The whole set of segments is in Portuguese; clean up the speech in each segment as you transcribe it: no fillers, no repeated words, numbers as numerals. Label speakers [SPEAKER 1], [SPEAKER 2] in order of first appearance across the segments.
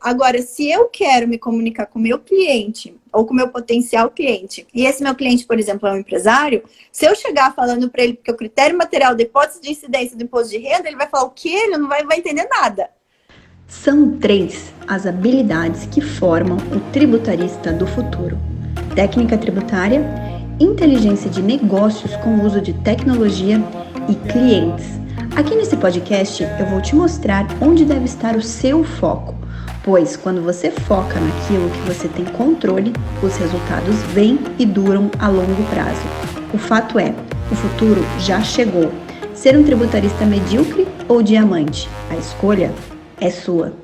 [SPEAKER 1] Agora, se eu quero me comunicar com o meu cliente ou com o meu potencial cliente, e esse meu cliente, por exemplo, é um empresário, se eu chegar falando para ele que o critério material da hipótese de incidência do imposto de renda, ele vai falar o quê? Ele não vai entender nada.
[SPEAKER 2] São 3 as habilidades que formam o tributarista do futuro: técnica tributária, inteligência de negócios com uso de tecnologia e clientes. Aqui nesse podcast eu vou te mostrar onde deve estar o seu foco, pois quando você foca naquilo que você tem controle, os resultados vêm e duram a longo prazo. O fato é, o futuro já chegou. Ser um tributarista medíocre ou diamante? A escolha é sua.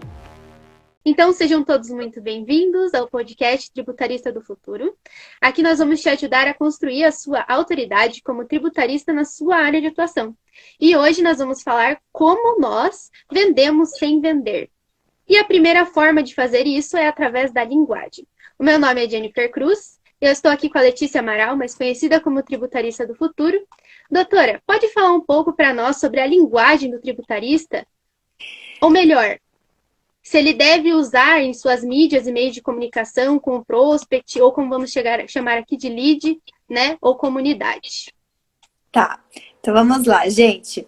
[SPEAKER 3] Então, sejam todos muito bem-vindos ao podcast Tributarista do Futuro. Aqui nós vamos te ajudar a construir a sua autoridade como tributarista na sua área de atuação. E hoje nós vamos falar como nós vendemos sem vender. E a primeira forma de fazer isso é através da linguagem. O meu nome é Jennifer Cruz, eu estou aqui com a Letícia Amaral, mais conhecida como Tributarista do Futuro. Doutora, pode falar um pouco para nós sobre a linguagem do tributarista? Ou melhor, se ele deve usar em suas mídias e meios de comunicação com o prospect, ou como vamos chamar aqui de lead, né? Ou comunidade.
[SPEAKER 1] Tá, então vamos lá, gente.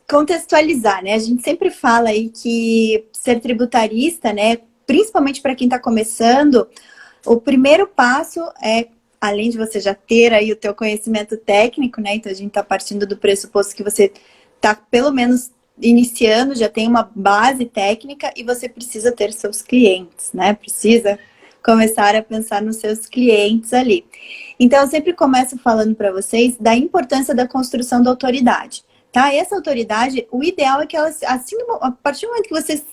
[SPEAKER 1] Contextualizar, né? A gente sempre fala aí que ser tributarista, né? Principalmente para quem está começando, o primeiro passo é, além de você já ter aí o teu conhecimento técnico, né? Então a gente está partindo do pressuposto que você está pelo menos iniciando, já tem uma base técnica e você precisa ter seus clientes, né? Precisa começar a pensar nos seus clientes ali. Então, eu sempre começo falando para vocês da importância da construção da autoridade, tá? Essa autoridade, o ideal é que ela, assim, a partir do momento que você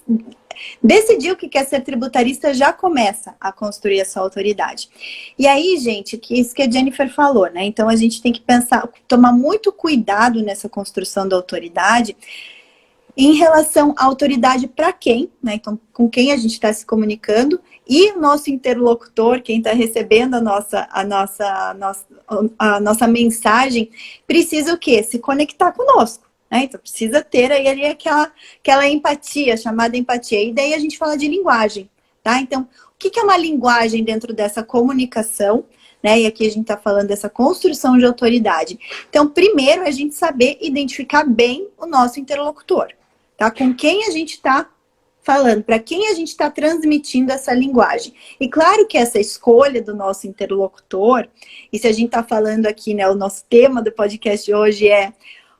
[SPEAKER 1] decidiu que quer ser tributarista, já começa a construir essa autoridade. E aí, gente, que isso que a Jennifer falou, né? Então, a gente tem que pensar, tomar muito cuidado nessa construção da autoridade, em relação à autoridade para quem, né? Então, com quem a gente está se comunicando e o nosso interlocutor, quem está recebendo a nossa mensagem, precisa o quê? Se conectar conosco, né? Então, precisa ter aí ali aquela empatia, chamada empatia. E daí a gente fala de linguagem, tá? Então, o que é uma linguagem dentro dessa comunicação? Né? E aqui a gente está falando dessa construção de autoridade. Então, primeiro é a gente saber identificar bem o nosso interlocutor. Tá? Com quem a gente está falando, para quem a gente está transmitindo essa linguagem. E claro que essa escolha do nosso interlocutor, e se a gente está falando aqui, né, o nosso tema do podcast de hoje é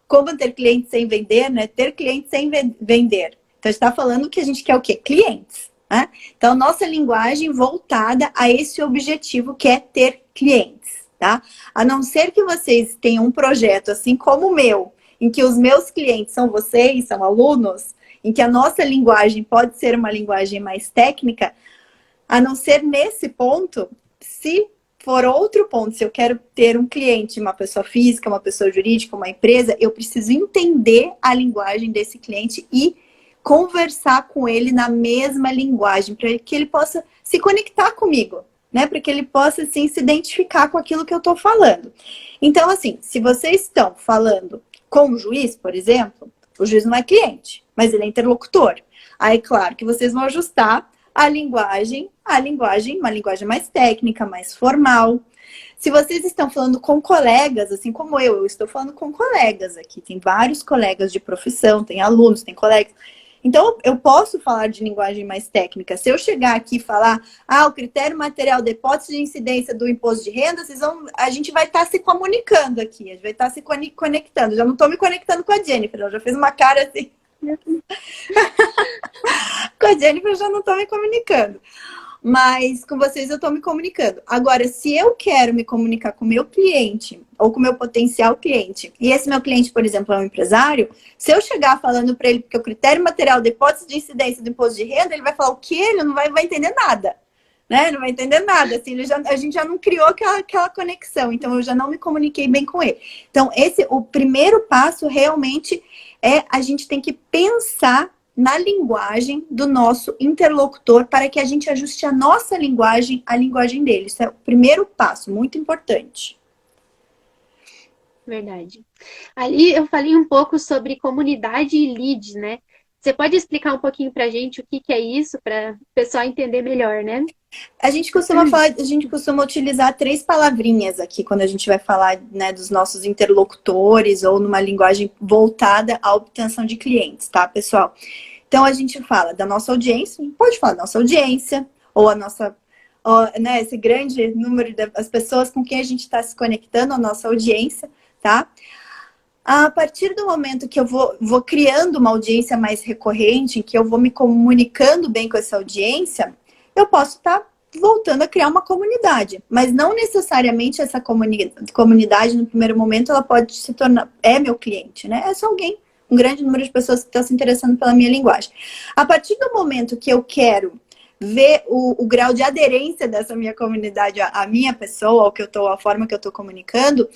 [SPEAKER 1] como ter clientes sem vender, né? Ter clientes sem vender. Então, a gente está falando que a gente quer o quê? Clientes. Né? Então, nossa linguagem voltada a esse objetivo que é ter clientes. Tá? A não ser que vocês tenham um projeto assim como o meu, em que os meus clientes são vocês, são alunos, em que a nossa linguagem pode ser uma linguagem mais técnica, a não ser nesse ponto, se for outro ponto, se eu quero ter um cliente, uma pessoa física, uma pessoa jurídica, uma empresa, eu preciso entender a linguagem desse cliente e conversar com ele na mesma linguagem, para que ele possa se conectar comigo, né? Para que ele possa, assim, se identificar com aquilo que eu estou falando. Então, assim, se vocês estão falando com o juiz, por exemplo, o juiz não é cliente, mas ele é interlocutor. Aí, claro que vocês vão ajustar a linguagem, uma linguagem mais técnica, mais formal. Se vocês estão falando com colegas, assim como eu estou falando com colegas aqui, tem vários colegas de profissão, tem alunos, tem colegas. Então, eu posso falar de linguagem mais técnica. Se eu chegar aqui e falar, o critério material da hipótese de incidência do imposto de renda, a gente vai estar se comunicando aqui, a gente vai estar se conectando. Já não estou me conectando com a Jennifer, ela já fez uma cara assim. Com a Jennifer eu já não estou me comunicando. Mas com vocês eu estou me comunicando. Agora, se eu quero me comunicar com o meu cliente ou com o meu potencial cliente, e esse meu cliente, por exemplo, é um empresário, se eu chegar falando para ele que o critério material da hipótese de incidência do imposto de renda, ele vai falar o quê? Ele não vai entender nada. Né? Não vai entender nada. Assim, a gente já não criou aquela conexão, então eu já não me comuniquei bem com ele. Então, o primeiro passo realmente é a gente tem que pensar na linguagem do nosso interlocutor para que a gente ajuste a nossa linguagem à linguagem dele. Isso é o primeiro passo, muito importante.
[SPEAKER 3] Verdade. Ali eu falei um pouco sobre comunidade e leads, né? Você pode explicar um pouquinho para a gente o que que é isso, para o pessoal entender melhor, né?
[SPEAKER 1] A gente costuma falar, a gente costuma utilizar 3 palavrinhas aqui quando a gente vai falar, né, dos nossos interlocutores ou numa linguagem voltada à obtenção de clientes, tá, pessoal? Então a gente fala da nossa audiência, pode falar da nossa audiência ou a nossa, né, esse grande número das pessoas com quem a gente está se conectando, a nossa audiência, tá? A partir do momento que eu vou criando uma audiência mais recorrente, em que eu vou me comunicando bem com essa audiência, eu posso estar voltando a criar uma comunidade. Mas não necessariamente essa comunidade, no primeiro momento, ela pode se tornar, é meu cliente, né? É só alguém, um grande número de pessoas que estão se interessando pela minha linguagem. A partir do momento que eu quero ver o grau de aderência dessa minha comunidade à minha pessoa, à forma que eu estou comunicando,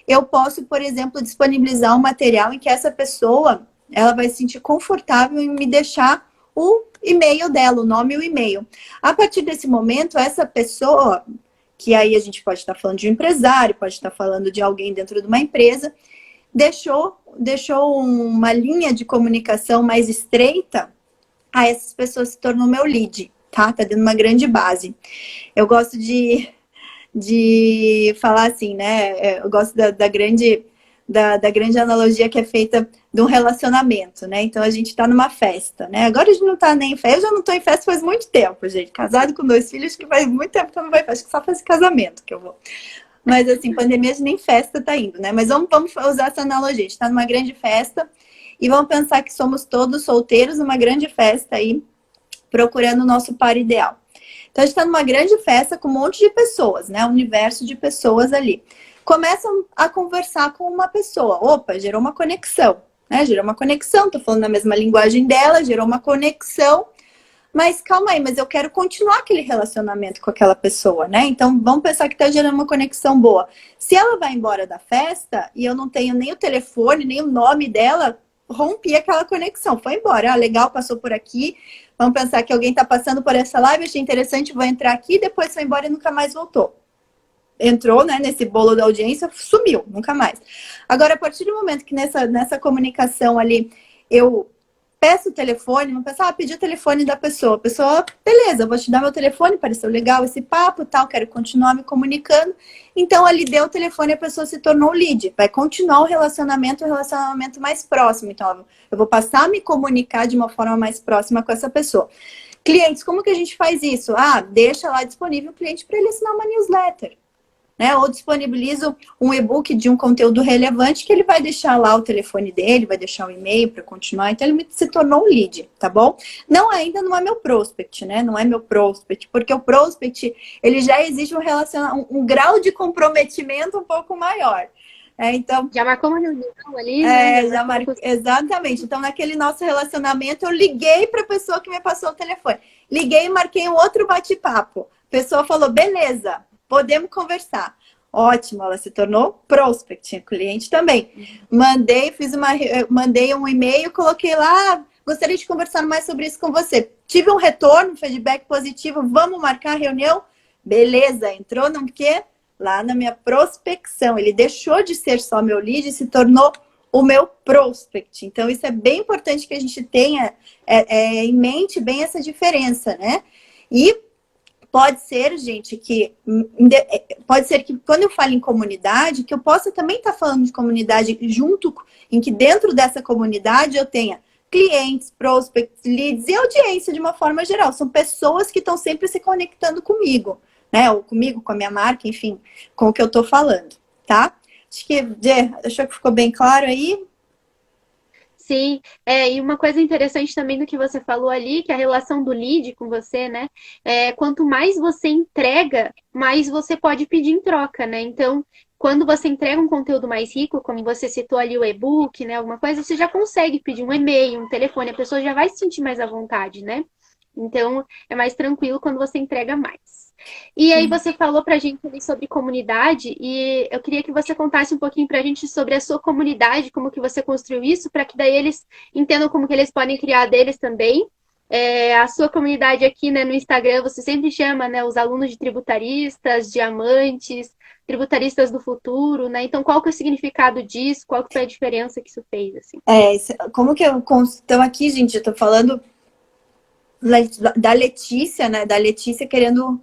[SPEAKER 1] eu posso, por exemplo, disponibilizar um material em que essa pessoa ela vai se sentir confortável em me deixar o e-mail dela, o nome e o e-mail. A partir desse momento, essa pessoa, que aí a gente pode estar falando de um empresário, pode estar falando de alguém dentro de uma empresa, deixou uma linha de comunicação mais estreita, a essas pessoas se tornou meu lead, tá? Tá dando uma grande base. Eu gosto de falar assim, né? Eu gosto da grande analogia que é feita de um relacionamento, né? Então a gente tá numa festa, né? Agora a gente não tá nem em festa, eu já não tô em festa faz muito tempo, gente. Casado com 2 filhos, que faz muito tempo que eu não vou em festa, acho que só faz casamento que eu vou. Mas assim, pandemia a gente nem festa tá indo, né? Mas vamos usar essa analogia. A gente tá numa grande festa e vamos pensar que somos todos solteiros numa grande festa aí, procurando o nosso par ideal. Então, a gente está numa grande festa com um monte de pessoas, né? Um universo de pessoas ali. Começam a conversar com uma pessoa. Opa, gerou uma conexão, né? Gerou uma conexão, tô falando a mesma linguagem dela, gerou uma conexão. Mas calma aí, mas eu quero continuar aquele relacionamento com aquela pessoa, né? Então, vamos pensar que tá gerando uma conexão boa. Se ela vai embora da festa e eu não tenho nem o telefone, nem o nome dela, rompi aquela conexão. Foi embora. Ah, legal, passou por aqui. Vamos pensar que alguém está passando por essa live, achei interessante, vou entrar aqui, depois foi embora e nunca mais voltou. Entrou, né, nesse bolo da audiência, sumiu, nunca mais. Agora, a partir do momento que nessa comunicação ali, eu peço o telefone, não penso, pedi o telefone da pessoa. A pessoa, beleza, vou te dar meu telefone, pareceu legal esse papo, tal, quero continuar me comunicando. Então, ali deu o telefone, a pessoa se tornou lead. Vai continuar o relacionamento mais próximo. Então, eu vou passar a me comunicar de uma forma mais próxima com essa pessoa. Clientes, como que a gente faz isso? Deixa lá disponível o cliente para ele assinar uma newsletter. Né? Ou disponibilizo um e-book de um conteúdo relevante que ele vai deixar lá o telefone dele, vai deixar o e-mail para continuar. Então, ele se tornou um lead, tá bom? Ainda não é meu prospect, né? Não é meu prospect, porque o prospect, ele já exige um grau de comprometimento um pouco maior. Então,
[SPEAKER 3] já marcou uma reunião ali, né?
[SPEAKER 1] Exatamente. Então, naquele nosso relacionamento, eu liguei para a pessoa que me passou o telefone. Liguei e marquei um outro bate-papo. A pessoa falou, beleza, podemos conversar. Ótimo, ela se tornou prospect, cliente também. Mandei um e-mail, coloquei lá, gostaria de conversar mais sobre isso com você. Tive um retorno, um feedback positivo, vamos marcar a reunião? Beleza, entrou no quê? Lá na minha prospecção. Ele deixou de ser só meu lead e se tornou o meu prospect. Então, isso é bem importante que a gente tenha em mente bem essa diferença, né? E pode ser, gente, pode ser que quando eu falo em comunidade, que eu possa também estar falando de comunidade em que dentro dessa comunidade eu tenha clientes, prospects, leads e audiência de uma forma geral. São pessoas que estão sempre se conectando comigo, né? Ou comigo, com a minha marca, enfim, com o que eu estou falando, tá? Achou que ficou bem claro aí?
[SPEAKER 3] Sim, e uma coisa interessante também do que você falou ali, que a relação do lead com você, né? Quanto mais você entrega, mais você pode pedir em troca, né? Então, quando você entrega um conteúdo mais rico, como você citou ali o e-book, né? Alguma coisa, você já consegue pedir um e-mail, um telefone, a pessoa já vai se sentir mais à vontade, né? Então, é mais tranquilo quando você entrega mais. E aí você falou pra gente ali sobre comunidade e eu queria que você contasse um pouquinho pra gente sobre a sua comunidade, como que você construiu isso, para que daí eles entendam como que eles podem criar a deles também A sua comunidade aqui, né, no Instagram, você sempre chama, né, os alunos de tributaristas, diamantes, tributaristas do futuro, né? Então, qual que é o significado disso? Qual que foi a diferença que isso fez, assim?
[SPEAKER 1] Como que eu... Então aqui, gente, eu tô falando da Letícia, né? Da Letícia querendo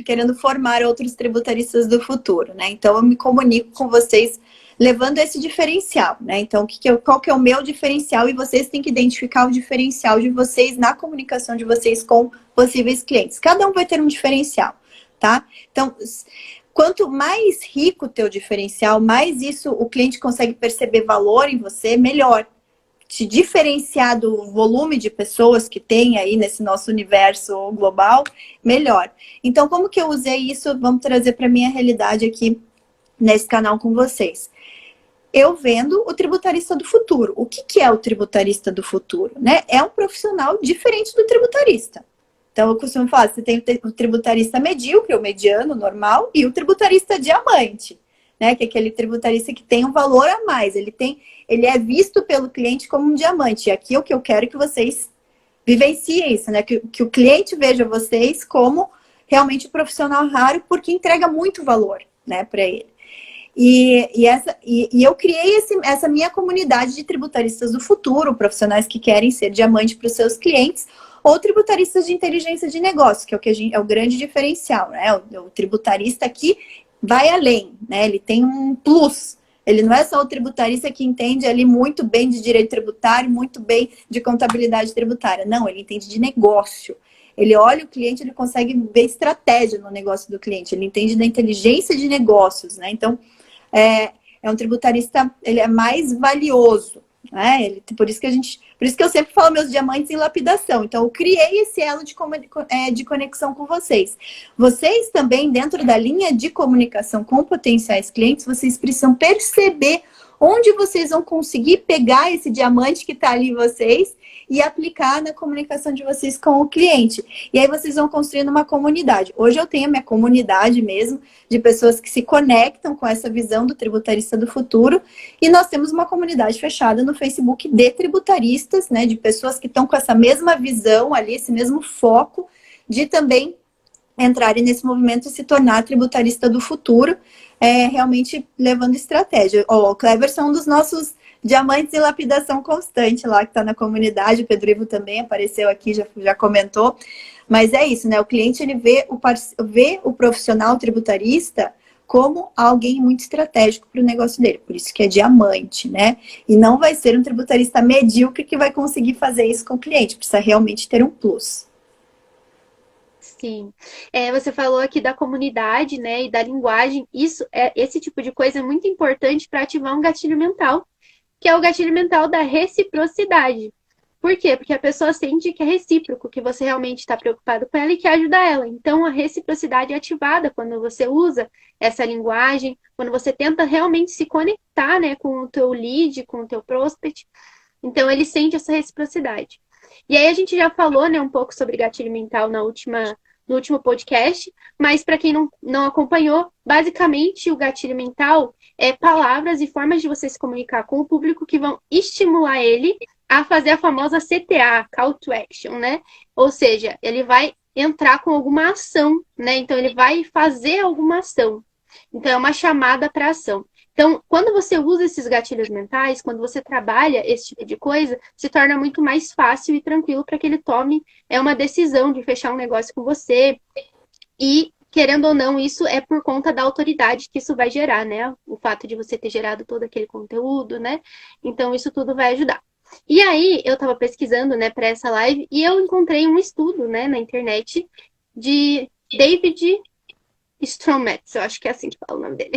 [SPEAKER 1] querendo formar outros tributaristas do futuro, né? Então eu me comunico com vocês levando esse diferencial, né? Então qual que é o meu diferencial, e vocês têm que identificar o diferencial de vocês na comunicação de vocês com possíveis clientes. Cada um vai ter um diferencial, tá? Então, quanto mais rico o teu diferencial, mais isso o cliente consegue perceber valor em você, melhor. Te diferenciar do volume de pessoas que tem aí nesse nosso universo global, melhor. Então, como que eu usei isso? Vamos trazer para minha realidade aqui nesse canal com vocês. Eu vendo o tributarista do futuro. O que é o tributarista do futuro? Né? É um profissional diferente do tributarista. Então, eu costumo falar, você tem o tributarista medíocre, o mediano, normal, e o tributarista diamante, né? Que é aquele tributarista que tem um valor a mais. Ele é visto pelo cliente como um diamante. E aqui o que eu quero é que vocês vivenciem isso, né? Que o cliente veja vocês como realmente um profissional raro, porque entrega muito valor, né, para ele. E eu criei essa minha comunidade de tributaristas do futuro, profissionais que querem ser diamante para os seus clientes, ou tributaristas de inteligência de negócio, que é é o grande diferencial, né? O tributarista aqui vai além, né? Ele tem um plus. Ele não é só o tributarista que entende ali muito bem de direito tributário, muito bem de contabilidade tributária. Não, ele entende de negócio. Ele olha o cliente, ele consegue ver estratégia no negócio do cliente. Ele entende da inteligência de negócios, né? Então, é um tributarista, ele é mais valioso, né? Por isso que eu sempre falo meus diamantes em lapidação. Então, eu criei esse elo de conexão com vocês. Vocês também, dentro da linha de comunicação com potenciais clientes, vocês precisam perceber onde vocês vão conseguir pegar esse diamante que está ali em vocês e aplicar na comunicação de vocês com o cliente. E aí vocês vão construindo uma comunidade. Hoje eu tenho a minha comunidade mesmo, de pessoas que se conectam com essa visão do tributarista do futuro, e nós temos uma comunidade fechada no Facebook de tributaristas, né, de pessoas que estão com essa mesma visão ali, esse mesmo foco de também entrarem nesse movimento e se tornar tributarista do futuro, realmente levando estratégia. O Cleverson é um dos nossos diamantes em lapidação constante lá, que está na comunidade. O Pedro Ivo também apareceu aqui, já comentou. Mas é isso, né? O cliente, ele vê o profissional tributarista como alguém muito estratégico para o negócio dele. Por isso que é diamante, né? E não vai ser um tributarista medíocre que vai conseguir fazer isso com o cliente. Precisa realmente ter um plus.
[SPEAKER 3] Sim. Você falou aqui da comunidade, né, e da linguagem. Esse tipo de coisa é muito importante para ativar um gatilho mental, que é o gatilho mental da reciprocidade. Por quê? Porque a pessoa sente que é recíproco, que você realmente está preocupado com ela e quer ajudar ela. Então, a reciprocidade é ativada quando você usa essa linguagem, quando você tenta realmente se conectar, né, com o teu lead, com o teu prospect. Então, ele sente essa reciprocidade. E aí, a gente já falou, né, um pouco sobre gatilho mental no último podcast, mas para quem não acompanhou, basicamente o gatilho mental é palavras e formas de você se comunicar com o público que vão estimular ele a fazer a famosa CTA, Call to Action, né? Ou seja, ele vai entrar com alguma ação, né? Então, ele vai fazer alguma ação. Então, é uma chamada para ação. Então, quando você usa esses gatilhos mentais, quando você trabalha esse tipo de coisa, se torna muito mais fácil e tranquilo para que ele tome uma decisão de fechar um negócio com você. E, querendo ou não, isso é por conta da autoridade que isso vai gerar, né? O fato de você ter gerado todo aquele conteúdo, né? Então, isso tudo vai ajudar. E aí, eu estava pesquisando, né, para essa live e eu encontrei um estudo, né, na internet de David Strometz, eu acho que é assim que fala o nome dele,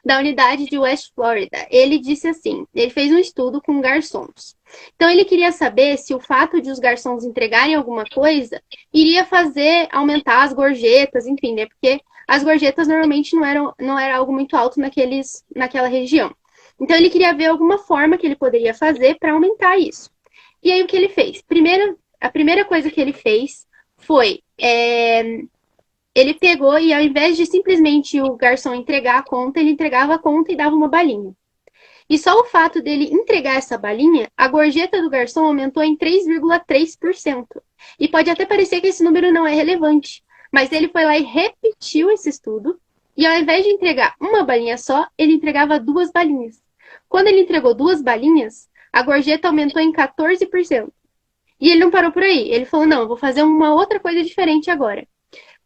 [SPEAKER 3] da unidade de West Florida. Ele disse assim, ele fez um estudo com garçons. Então, ele queria saber se o fato de os garçons entregarem alguma coisa iria fazer aumentar as gorjetas, enfim, né? Porque as gorjetas normalmente não era algo muito alto naquela região. Então, ele queria ver alguma forma que ele poderia fazer para aumentar isso. E aí, o que ele fez? A primeira coisa que ele fez foi... ele pegou e ao invés de simplesmente o garçom entregar a conta, ele entregava a conta e dava uma balinha. E só o fato dele entregar essa balinha, a gorjeta do garçom aumentou em 3,3%. E pode até parecer que esse número não é relevante, mas ele foi lá e repetiu esse estudo, e ao invés de entregar uma balinha só, ele entregava 2 balinhas. Quando ele entregou 2 balinhas, a gorjeta aumentou em 14%. E ele não parou por aí. Ele falou, não, eu vou fazer uma outra coisa diferente agora.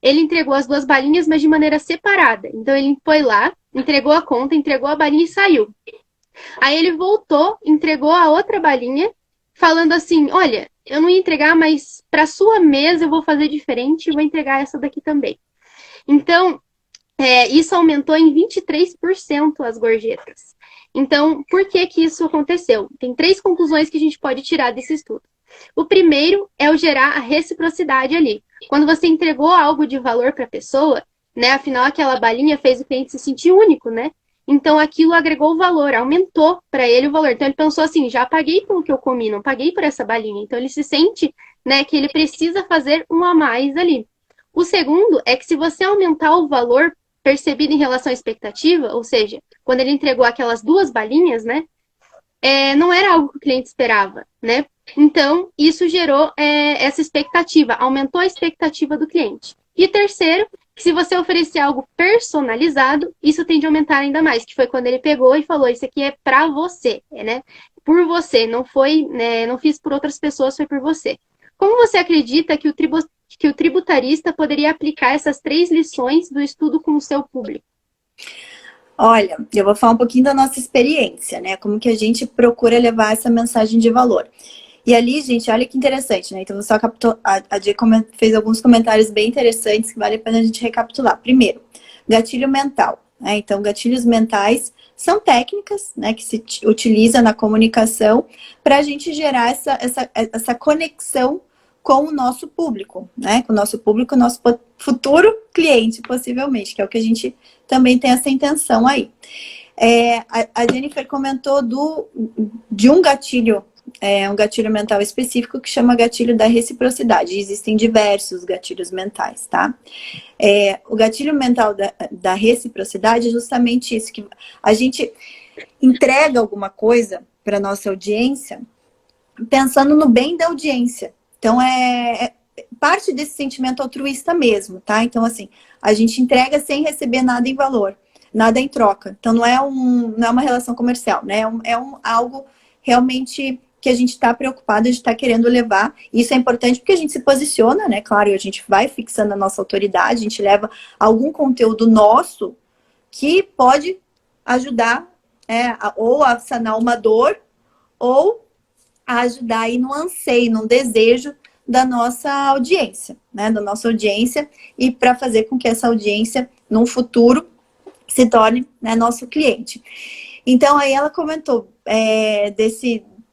[SPEAKER 3] Ele entregou as 2 balinhas, mas de maneira separada. Então ele foi lá, entregou a conta, entregou a balinha e saiu. Aí ele voltou, entregou a outra balinha, falando assim, olha, eu não ia entregar, mas para sua mesa eu vou fazer diferente e vou entregar essa daqui também. Então, isso aumentou em 23% as gorjetas. Então, por que que isso aconteceu? Tem 3 conclusões que a gente pode tirar desse estudo. O primeiro é o gerar a reciprocidade ali. Quando você entregou algo de valor para a pessoa, né? Afinal, aquela balinha fez o cliente se sentir único, né? Então, aquilo agregou valor, aumentou para ele o valor. Então, ele pensou assim, já paguei pelo que eu comi, não paguei por essa balinha. Então, ele se sente, né, que ele precisa fazer um a mais ali. O segundo é que se você aumentar o valor percebido em relação à expectativa, ou seja, quando ele entregou aquelas 2 balinhas, né, não era algo que o cliente esperava, né? Então, isso gerou essa expectativa, aumentou a expectativa do cliente. E terceiro, que se você oferecer algo personalizado, isso tende a aumentar ainda mais, que foi quando ele pegou e falou, isso aqui é pra você, né? Por você, não foi, né, não fiz por outras pessoas, foi por você. Como você acredita que o tributarista poderia aplicar essas 3 lições do estudo com o seu público?
[SPEAKER 1] Olha, eu vou falar um pouquinho da nossa experiência, né? Como que a gente procura levar essa mensagem de valor. E ali, gente, olha que interessante, né? Então, só a Dia fez alguns comentários bem interessantes que vale a pena a gente recapitular. Primeiro, gatilho mental, né? Então, gatilhos mentais são técnicas, né, que se utiliza na comunicação para a gente gerar essa conexão com o nosso público, né? Com o nosso público, o nosso futuro cliente, possivelmente, que é o que a gente também tem essa intenção aí. A Jennifer comentou de um gatilho, um gatilho mental específico que chama gatilho da reciprocidade. Existem diversos gatilhos mentais, tá? O gatilho mental da reciprocidade é justamente isso, que a gente entrega alguma coisa para nossa audiência pensando no bem da audiência. Então, parte desse sentimento altruísta mesmo, tá? Então, assim, a gente entrega sem receber nada em valor, nada em troca. Então, não é uma relação comercial, né? Algo realmente que a gente está preocupado, a gente está querendo levar. Isso é importante porque a gente se posiciona, né? Claro, a gente vai fixando a nossa autoridade, a gente leva algum conteúdo nosso que pode ajudar ou a sanar uma dor ou a ajudar aí no anseio, no desejo da nossa audiência, né? Da nossa audiência, e para fazer com que essa audiência, num futuro, se torne, né, nosso cliente. Então, aí ela comentou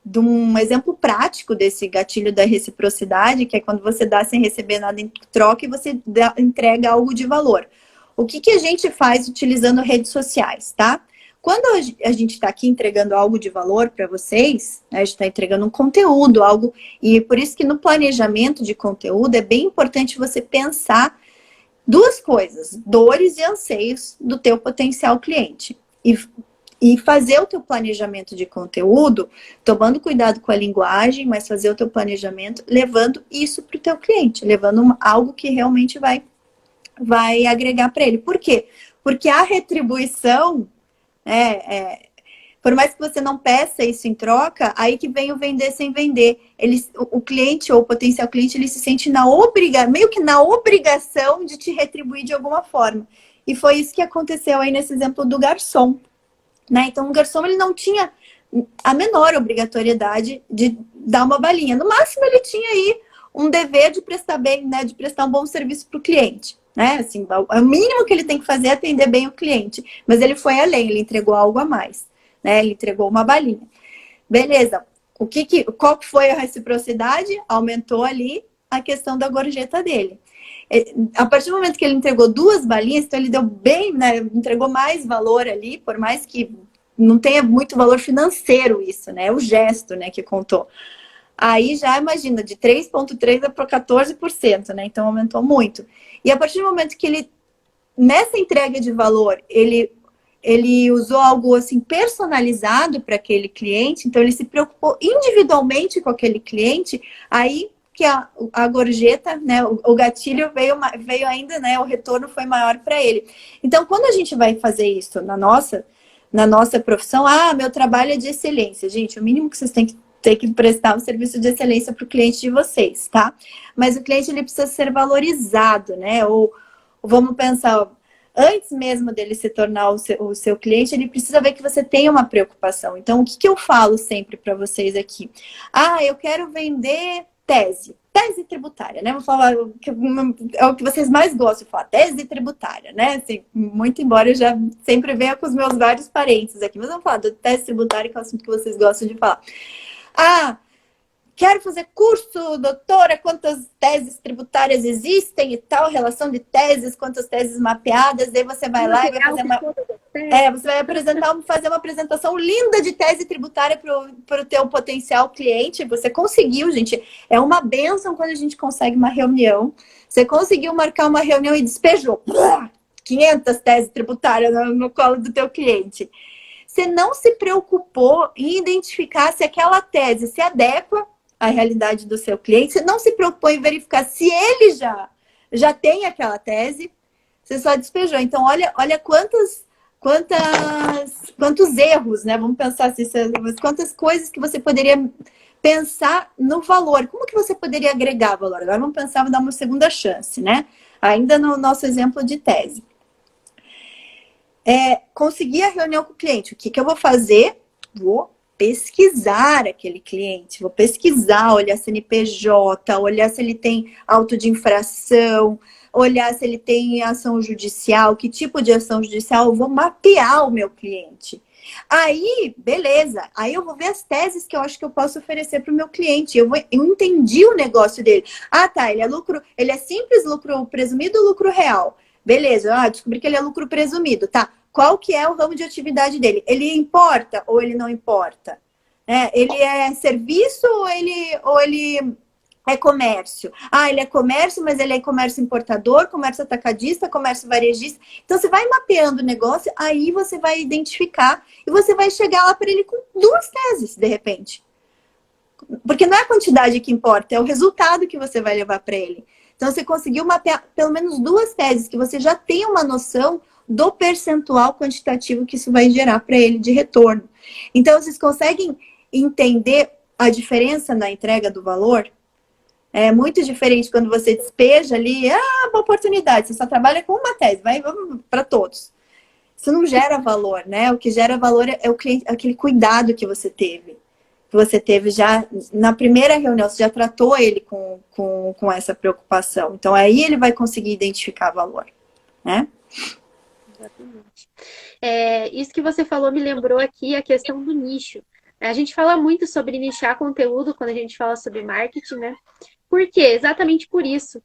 [SPEAKER 1] de um exemplo prático desse gatilho da reciprocidade, que é quando você dá sem receber nada em troca e você entrega algo de valor. O que a gente faz utilizando redes sociais, tá? Quando a gente está aqui entregando algo de valor para vocês, né, a gente está entregando um conteúdo, algo, e por isso que no planejamento de conteúdo é bem importante você pensar 2 coisas, dores e anseios do teu potencial cliente. E fazer o teu planejamento de conteúdo, tomando cuidado com a linguagem, mas fazer o teu planejamento levando isso para o teu cliente, levando algo que realmente vai agregar para ele. Por quê? Porque a retribuição, por mais que você não peça isso em troca, aí que vem o vender sem vender. O cliente ou o potencial cliente, ele se sente meio que na obrigação de te retribuir de alguma forma. E foi isso que aconteceu aí nesse exemplo do garçom, né? Então, o garçom, ele não tinha a menor obrigatoriedade de dar uma balinha. No máximo, ele tinha aí um dever de prestar bem, né? De prestar um bom serviço para o cliente. Né? Assim, o mínimo que ele tem que fazer é atender bem o cliente. Mas ele foi além, ele entregou algo a mais. Né? Ele entregou uma balinha. Beleza. Qual foi a reciprocidade? Aumentou ali a questão da gorjeta dele. A partir do momento que ele entregou 2 balinhas, então ele deu bem, né? Entregou mais valor ali, por mais que não tenha muito valor financeiro isso, né? É o gesto, né, que contou. Aí já imagina, de 3,3% para 14%, né? Então aumentou muito. E a partir do momento que ele, nessa entrega de valor, ele ele usou algo assim personalizado para aquele cliente, então ele se preocupou individualmente com aquele cliente, aí que a gorjeta, né, o gatilho veio ainda, né, o retorno foi maior para ele. Então, quando a gente vai fazer isso na nossa profissão, meu trabalho é de excelência. Gente, o mínimo que vocês têm que ter que prestar um serviço de excelência para o cliente de vocês, tá? Mas o cliente, ele precisa ser valorizado, né? Ou vamos pensar, antes mesmo dele se tornar o seu cliente, ele precisa ver que você tem uma preocupação. Então, o que eu falo sempre para vocês aqui? Eu quero vender tese tributária, né? Vou falar é o que vocês mais gostam de falar, tese tributária, né? Assim, muito embora eu já sempre venha com os meus vários parentes aqui, mas vamos falar da tese tributária, que é o assunto que vocês gostam de falar. Quero fazer curso, doutora, quantas teses tributárias existem e tal, relação de teses, quantas teses mapeadas, daí você vai lá e vai fazer você vai fazer uma apresentação linda de tese tributária para o teu potencial cliente. Você conseguiu, gente. É uma bênção quando a gente consegue uma reunião. Você conseguiu marcar uma reunião e despejou 500 teses tributárias no colo do teu cliente. Você não se preocupou em identificar se aquela tese se adequa à realidade do seu cliente. Você não se preocupou em verificar se ele já tem aquela tese. Você só despejou. Então, olha quantos erros, né? Vamos pensar assim, quantas coisas que você poderia pensar no valor. Como que você poderia agregar valor? Agora vamos pensar, vou dar uma segunda chance, né? Ainda no nosso exemplo de tese. Conseguir a reunião com o cliente. O que eu vou fazer? Vou pesquisar aquele cliente. Vou pesquisar, olhar CNPJ, olhar se ele tem auto de infração, olhar se ele tem ação judicial, que tipo de ação judicial. Eu vou mapear o meu cliente. Aí, beleza. Aí eu vou ver as teses que eu acho que eu posso oferecer para o meu cliente. Eu entendi o negócio dele. Ele é simples, lucro presumido ou lucro real? Beleza, descobri que ele é lucro presumido, tá? Qual que é o ramo de atividade dele? Ele importa ou ele não importa? Ele é serviço ou ele é comércio? Ele é comércio, mas ele é comércio importador, comércio atacadista, comércio varejista. Então, você vai mapeando o negócio, aí você vai identificar e você vai chegar lá para ele com 2 teses, de repente. Porque não é a quantidade que importa, é o resultado que você vai levar para ele. Então, você conseguiu mapear pelo menos 2 teses, que você já tem uma noção do percentual quantitativo que isso vai gerar para ele de retorno. Então, vocês conseguem entender a diferença na entrega do valor? É muito diferente quando você despeja ali, uma oportunidade, você só trabalha com uma tese, vamos para todos. Isso não gera valor, né? O que gera valor é o cliente, aquele cuidado que você teve. Você teve já na primeira reunião, você já tratou ele com essa preocupação. Então, aí ele vai conseguir identificar valor, né?
[SPEAKER 3] Exatamente. Isso que você falou me lembrou aqui a questão do nicho. A gente fala muito sobre nichar conteúdo quando a gente fala sobre marketing, né? Por quê? Exatamente por isso.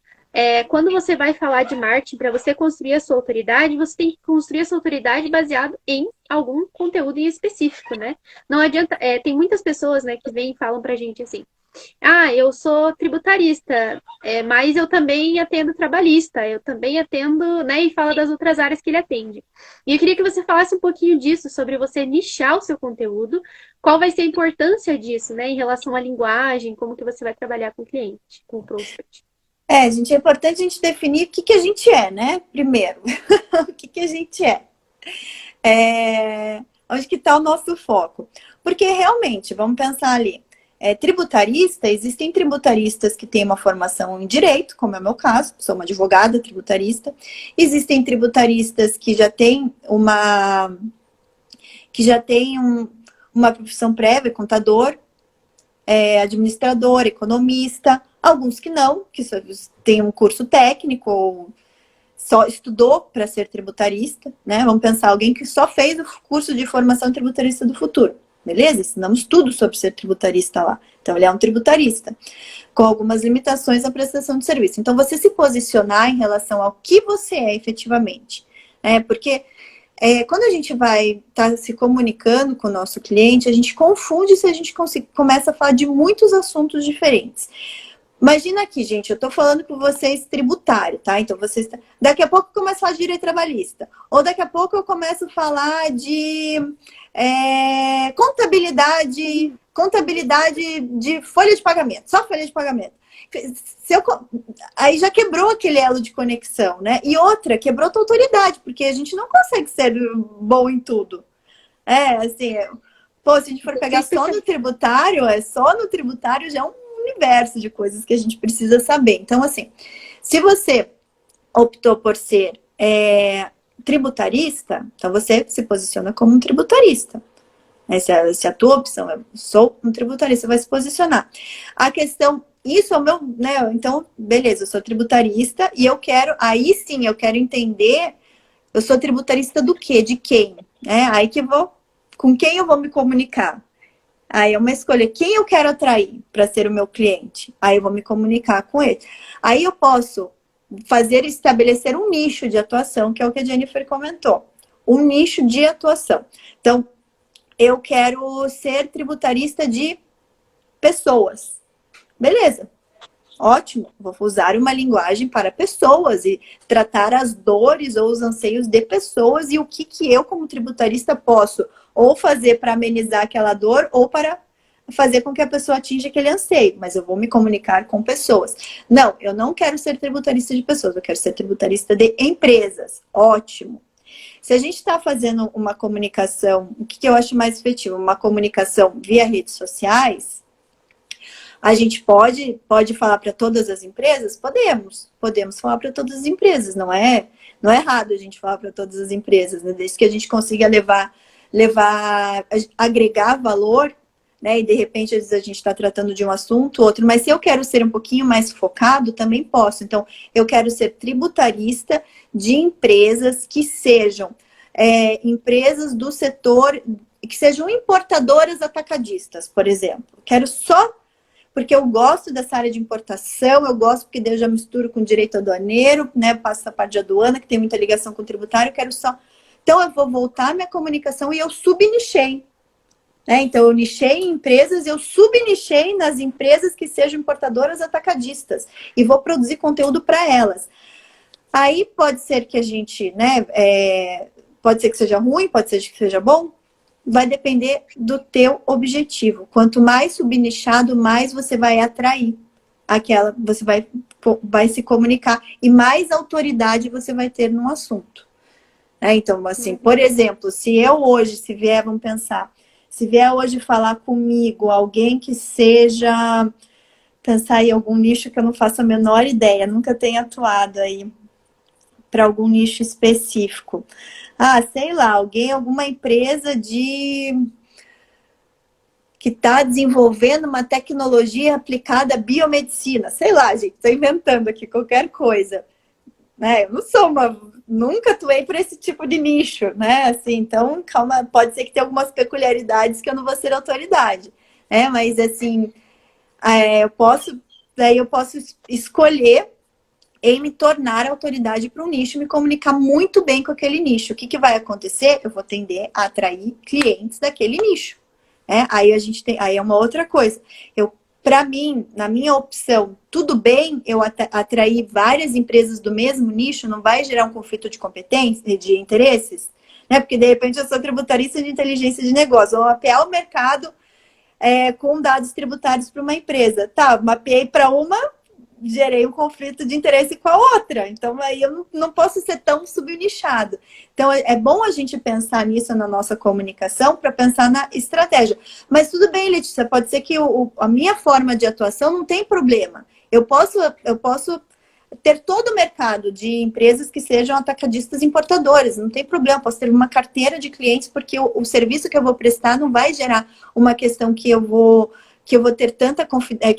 [SPEAKER 3] Quando você vai falar de marketing, para você construir a sua autoridade, você tem que construir a sua autoridade baseado em algum conteúdo em específico, né? Não adianta... tem muitas pessoas, né, que vêm e falam pra gente assim, eu sou tributarista, mas eu também atendo trabalhista, eu também atendo, né, e fala das outras áreas que ele atende. E eu queria que você falasse um pouquinho disso, sobre você nichar o seu conteúdo, qual vai ser a importância disso, né, em relação à linguagem, como que você vai trabalhar com o cliente, com o prospect.
[SPEAKER 1] Gente, é importante a gente definir o que a gente é, né? Primeiro, o que a gente é. Onde que está o nosso foco? Porque realmente, vamos pensar ali, tributarista, existem tributaristas que têm uma formação em direito, como é o meu caso, sou uma advogada tributarista. Existem tributaristas que já têm uma profissão prévia, contador, administrador, economista. Alguns que não, que só têm um curso técnico ou só estudou para ser tributarista, né? Vamos pensar, alguém que só fez o curso de formação tributarista do futuro. Beleza? Ensinamos tudo sobre ser tributarista lá. Então, ele é um tributarista, com algumas limitações à prestação de serviço. Então, você se posicionar em relação ao que você é efetivamente. Porque quando a gente vai estar se comunicando com o nosso cliente, a gente confunde se a gente começa a falar de muitos assuntos diferentes. Imagina aqui, gente, eu estou falando com vocês tributário, tá? Então, vocês. Daqui a pouco eu começo a falar de direito trabalhista. Ou daqui a pouco eu começo a falar de contabilidade de folha de pagamento, só folha de pagamento. Aí já quebrou aquele elo de conexão, né? E outra, quebrou a tua autoridade, porque a gente não consegue ser bom em tudo. Assim, pô, se a gente for pegar só no tributário, já é um universo de coisas que a gente precisa saber. Então, assim, se você optou por ser tributarista, então você se posiciona como um tributarista. Se a tua opção é sou um tributarista, você vai se posicionar. A questão, isso é o meu, né? Então, beleza, eu sou tributarista e eu quero, aí sim, eu quero entender, eu sou tributarista do quê? De quem? Aí que com quem eu vou me comunicar? Aí é uma escolha. Quem eu quero atrair para ser o meu cliente? Aí eu vou me comunicar com ele. Aí eu posso estabelecer um nicho de atuação, que é o que a Jennifer comentou. Um nicho de atuação. Então, eu quero ser tributarista de pessoas. Beleza. Ótimo. Vou usar uma linguagem para pessoas e tratar as dores ou os anseios de pessoas e o que eu, como tributarista, posso ou fazer para amenizar aquela dor ou para fazer com que a pessoa atinja aquele anseio. Mas eu vou me comunicar com pessoas. Não, eu não quero ser tributarista de pessoas, eu quero ser tributarista de empresas. Ótimo. Se a gente está fazendo uma comunicação, o que eu acho mais efetivo? Uma comunicação via redes sociais, a gente pode falar para todas as empresas? Podemos falar para todas as empresas, não é errado a gente falar para todas as empresas, né? Desde que a gente consiga agregar valor, né? E de repente, às vezes a gente está tratando de um assunto, outro, mas se eu quero ser um pouquinho mais focado, também posso. Então, eu quero ser tributarista de empresas que sejam empresas do setor, que sejam importadoras atacadistas, por exemplo. Quero só porque eu gosto dessa área de importação, eu gosto porque daí eu já misturo com direito aduaneiro, né? Passo essa parte de aduana, que tem muita ligação com o tributário, eu quero só. Então, eu vou voltar a minha comunicação e eu subnichei. Então, eu nichei em empresas, eu subnichei nas empresas que sejam importadoras atacadistas e vou produzir conteúdo para elas. Aí pode ser que a gente, né? Pode ser que seja ruim, pode ser que seja bom. Vai depender do teu objetivo. Quanto mais subnichado, mais você vai atrair você vai se comunicar e mais autoridade você vai ter no assunto. Então, assim, por exemplo, se vier, vamos pensar, se vier hoje falar comigo alguém que seja, pensar em algum nicho que eu não faço a menor ideia, nunca tenha atuado aí para algum nicho específico. Sei lá, alguma empresa que está desenvolvendo uma tecnologia aplicada à biomedicina. Sei lá, gente, estou inventando aqui qualquer coisa. Eu não sou nunca atuei por esse tipo de nicho, né? Assim, então, calma, pode ser que tenha algumas peculiaridades que eu não vou ser autoridade. Mas, assim, eu posso escolher em me tornar autoridade para um nicho, me comunicar muito bem com aquele nicho. O que vai acontecer? Eu vou tender a atrair clientes daquele nicho. Aí é uma outra coisa. Para mim, na minha opção, tudo bem eu atrair várias empresas do mesmo nicho, não vai gerar um conflito de competência, de interesses, né? Porque de repente eu sou tributarista de inteligência de negócio, vou mapear o mercado com dados tributários para uma empresa. Tá, mapeei para uma, gerei um conflito de interesse com a outra. Então, aí eu não posso ser tão subnichado. Então, é bom a gente pensar nisso na nossa comunicação para pensar na estratégia. Mas tudo bem, Letícia, pode ser que a minha forma de atuação não tem problema. Eu posso ter todo o mercado de empresas que sejam atacadistas importadoras, não tem problema. Posso ter uma carteira de clientes, porque o serviço que eu vou prestar não vai gerar uma questão que eu vou ter tanta confidência,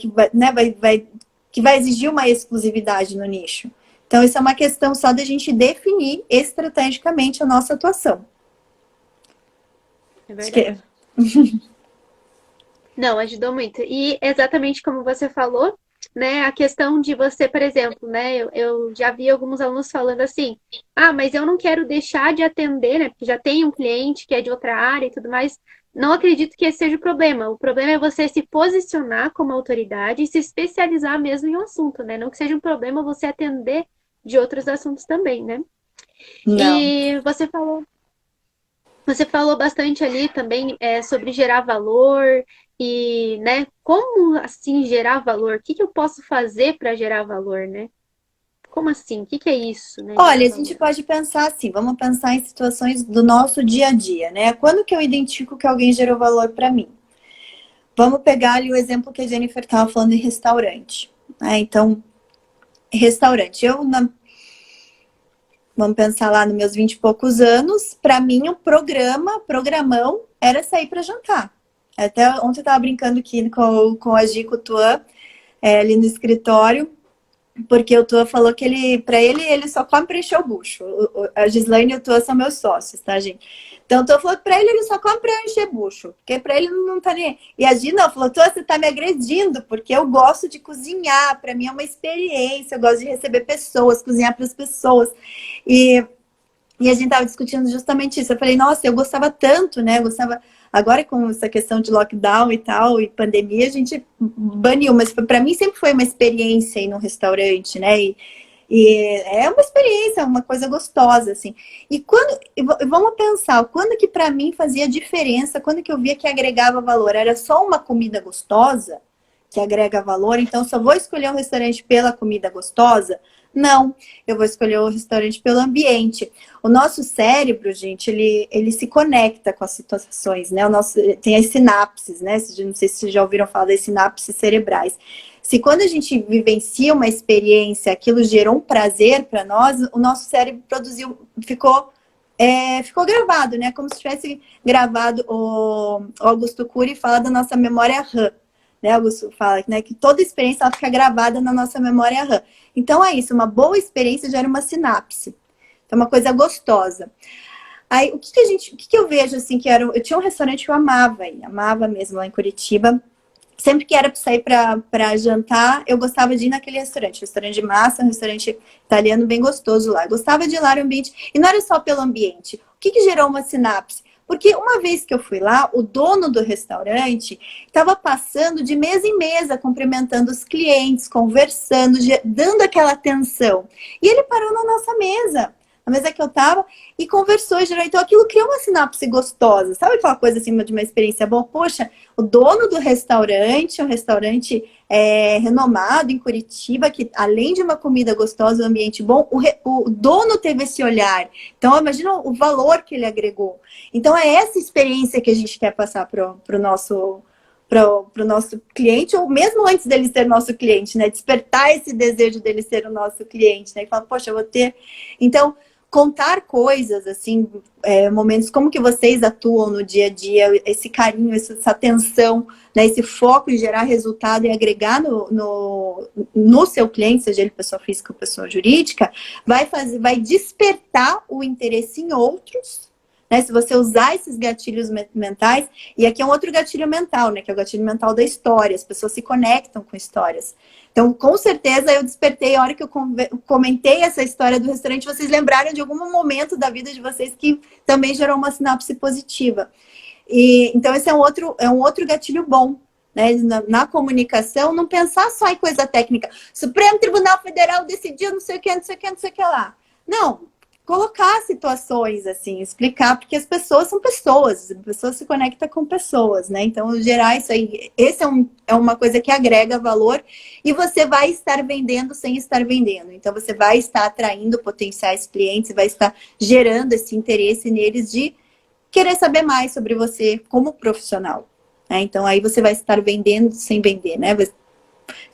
[SPEAKER 1] que vai exigir uma exclusividade no nicho. Então, isso é uma questão só da gente definir estrategicamente a nossa atuação.
[SPEAKER 3] É verdade. Não, ajudou muito. E exatamente como você falou, né, a questão de você, por exemplo, né, eu já vi alguns alunos falando assim, mas eu não quero deixar de atender, né, porque já tem um cliente que é de outra área e tudo mais, não acredito que esse seja o problema. O problema é você se posicionar como autoridade e se especializar mesmo em um assunto, né? Não que seja um problema você atender de outros assuntos também, né?
[SPEAKER 1] Não.
[SPEAKER 3] E você falou bastante ali também sobre gerar valor e, né, como assim gerar valor? O que que eu posso fazer para gerar valor, né? Como assim? O que que é isso, né? Gerar
[SPEAKER 1] Olha, a gente
[SPEAKER 3] valor.
[SPEAKER 1] pode pensar assim, vamos pensar em situações do nosso dia a dia, né? Quando que eu identifico que alguém gerou valor para mim? Vamos pegar ali o exemplo que a Jennifer estava falando em restaurante, né? Então, restaurante. Vamos pensar lá nos meus 20 e poucos anos, para mim o programão, era sair para jantar. Até ontem eu estava brincando aqui com a Gi, com o Tuan, ali no escritório, porque o Tuan falou que ele só come para encher o bucho. A Gislaine e o Tuan são meus sócios, tá, gente? Então, o Tuan falou que para ele só come para encher bucho, porque para ele não tá nem. E a Gi não, falou: Tuan, você tá me agredindo, porque eu gosto de cozinhar, para mim é uma experiência, eu gosto de receber pessoas, cozinhar para as pessoas. E a gente tava discutindo justamente isso. Eu falei, nossa, eu gostava tanto, né? Eu gostava. Agora, com essa questão de lockdown e tal, e pandemia, a gente baniu, mas para mim sempre foi uma experiência ir num restaurante, né? E é uma experiência, uma coisa gostosa, assim. Vamos pensar, quando que para mim fazia diferença, quando que eu via que agregava valor? Era só uma comida gostosa que agrega valor, então só vou escolher um restaurante pela comida gostosa? Não, eu vou escolher o restaurante pelo ambiente. O nosso cérebro, gente, ele se conecta com as situações, né? Tem as sinapses, né? Não sei se vocês já ouviram falar das sinapses cerebrais. Se quando a gente vivencia uma experiência, aquilo gerou um prazer para nós, o nosso cérebro ficou gravado, né? Como se tivesse gravado o Augusto Cury fala da nossa memória RAM. Né, Augusto fala, né, que toda experiência ela fica gravada na nossa memória RAM. Então é isso, uma boa experiência gera uma sinapse. É uma coisa gostosa. Aí o que eu vejo assim eu tinha um restaurante que eu amava mesmo lá em Curitiba. Sempre que era para sair para jantar, eu gostava de ir naquele restaurante de massa, um restaurante italiano bem gostoso lá. Eu gostava de ir lá no ambiente, e não era só pelo ambiente. O que gerou uma sinapse? Porque uma vez que eu fui lá, o dono do restaurante estava passando de mesa em mesa, cumprimentando os clientes, conversando, dando aquela atenção. E ele parou na nossa mesa, na mesa que eu estava, e conversou, gerou. Então aquilo criou uma sinapse gostosa. Sabe aquela coisa assim de uma experiência boa? Poxa, o dono do restaurante, um restaurante renomado em Curitiba, que além de uma comida gostosa, um ambiente bom, o dono teve esse olhar. Então, imagina o valor que ele agregou. Então, é essa experiência que a gente quer passar para o nosso cliente, ou mesmo antes dele ser nosso cliente, né? Despertar esse desejo dele ser o nosso cliente, né? E falar, poxa, eu vou ter... Então, contar coisas, assim, momentos, como que vocês atuam no dia a dia, esse carinho, essa atenção, né, esse foco em gerar resultado e agregar no seu cliente, seja ele pessoa física ou pessoa jurídica, vai despertar o interesse em outros, né? Se você usar esses gatilhos mentais, e aqui é um outro gatilho mental, né? Que é o gatilho mental da história, as pessoas se conectam com histórias. Então, com certeza, eu despertei a hora que eu comentei essa história do restaurante, vocês lembraram de algum momento da vida de vocês que também gerou uma sinapse positiva. Então, esse é um outro gatilho bom, né? Na comunicação, não pensar só em coisa técnica. Supremo Tribunal Federal decidiu não sei o que, não sei o que, não sei o que lá. Não. Colocar situações, assim, explicar, porque as pessoas são pessoas, a pessoa se conecta com pessoas, né? Então, gerar isso aí, esse é uma coisa que agrega valor e você vai estar vendendo sem estar vendendo. Então, você vai estar atraindo potenciais clientes, vai estar gerando esse interesse neles de querer saber mais sobre você como profissional, né? Então, aí você vai estar vendendo sem vender, né? Vai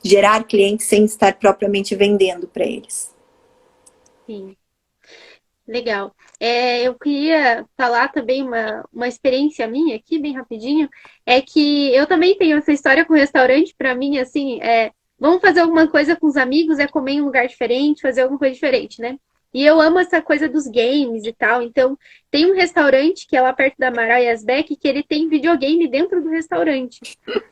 [SPEAKER 1] gerar clientes sem estar propriamente vendendo para eles.
[SPEAKER 3] Sim. Legal. Eu queria falar também uma experiência minha aqui, bem rapidinho, é que eu também tenho essa história com restaurante, para mim, assim, vamos fazer alguma coisa com os amigos, comer em um lugar diferente, fazer alguma coisa diferente, né? E eu amo essa coisa dos games e tal, então tem um restaurante que é lá perto da Maraias Beck, que ele tem videogame dentro do restaurante.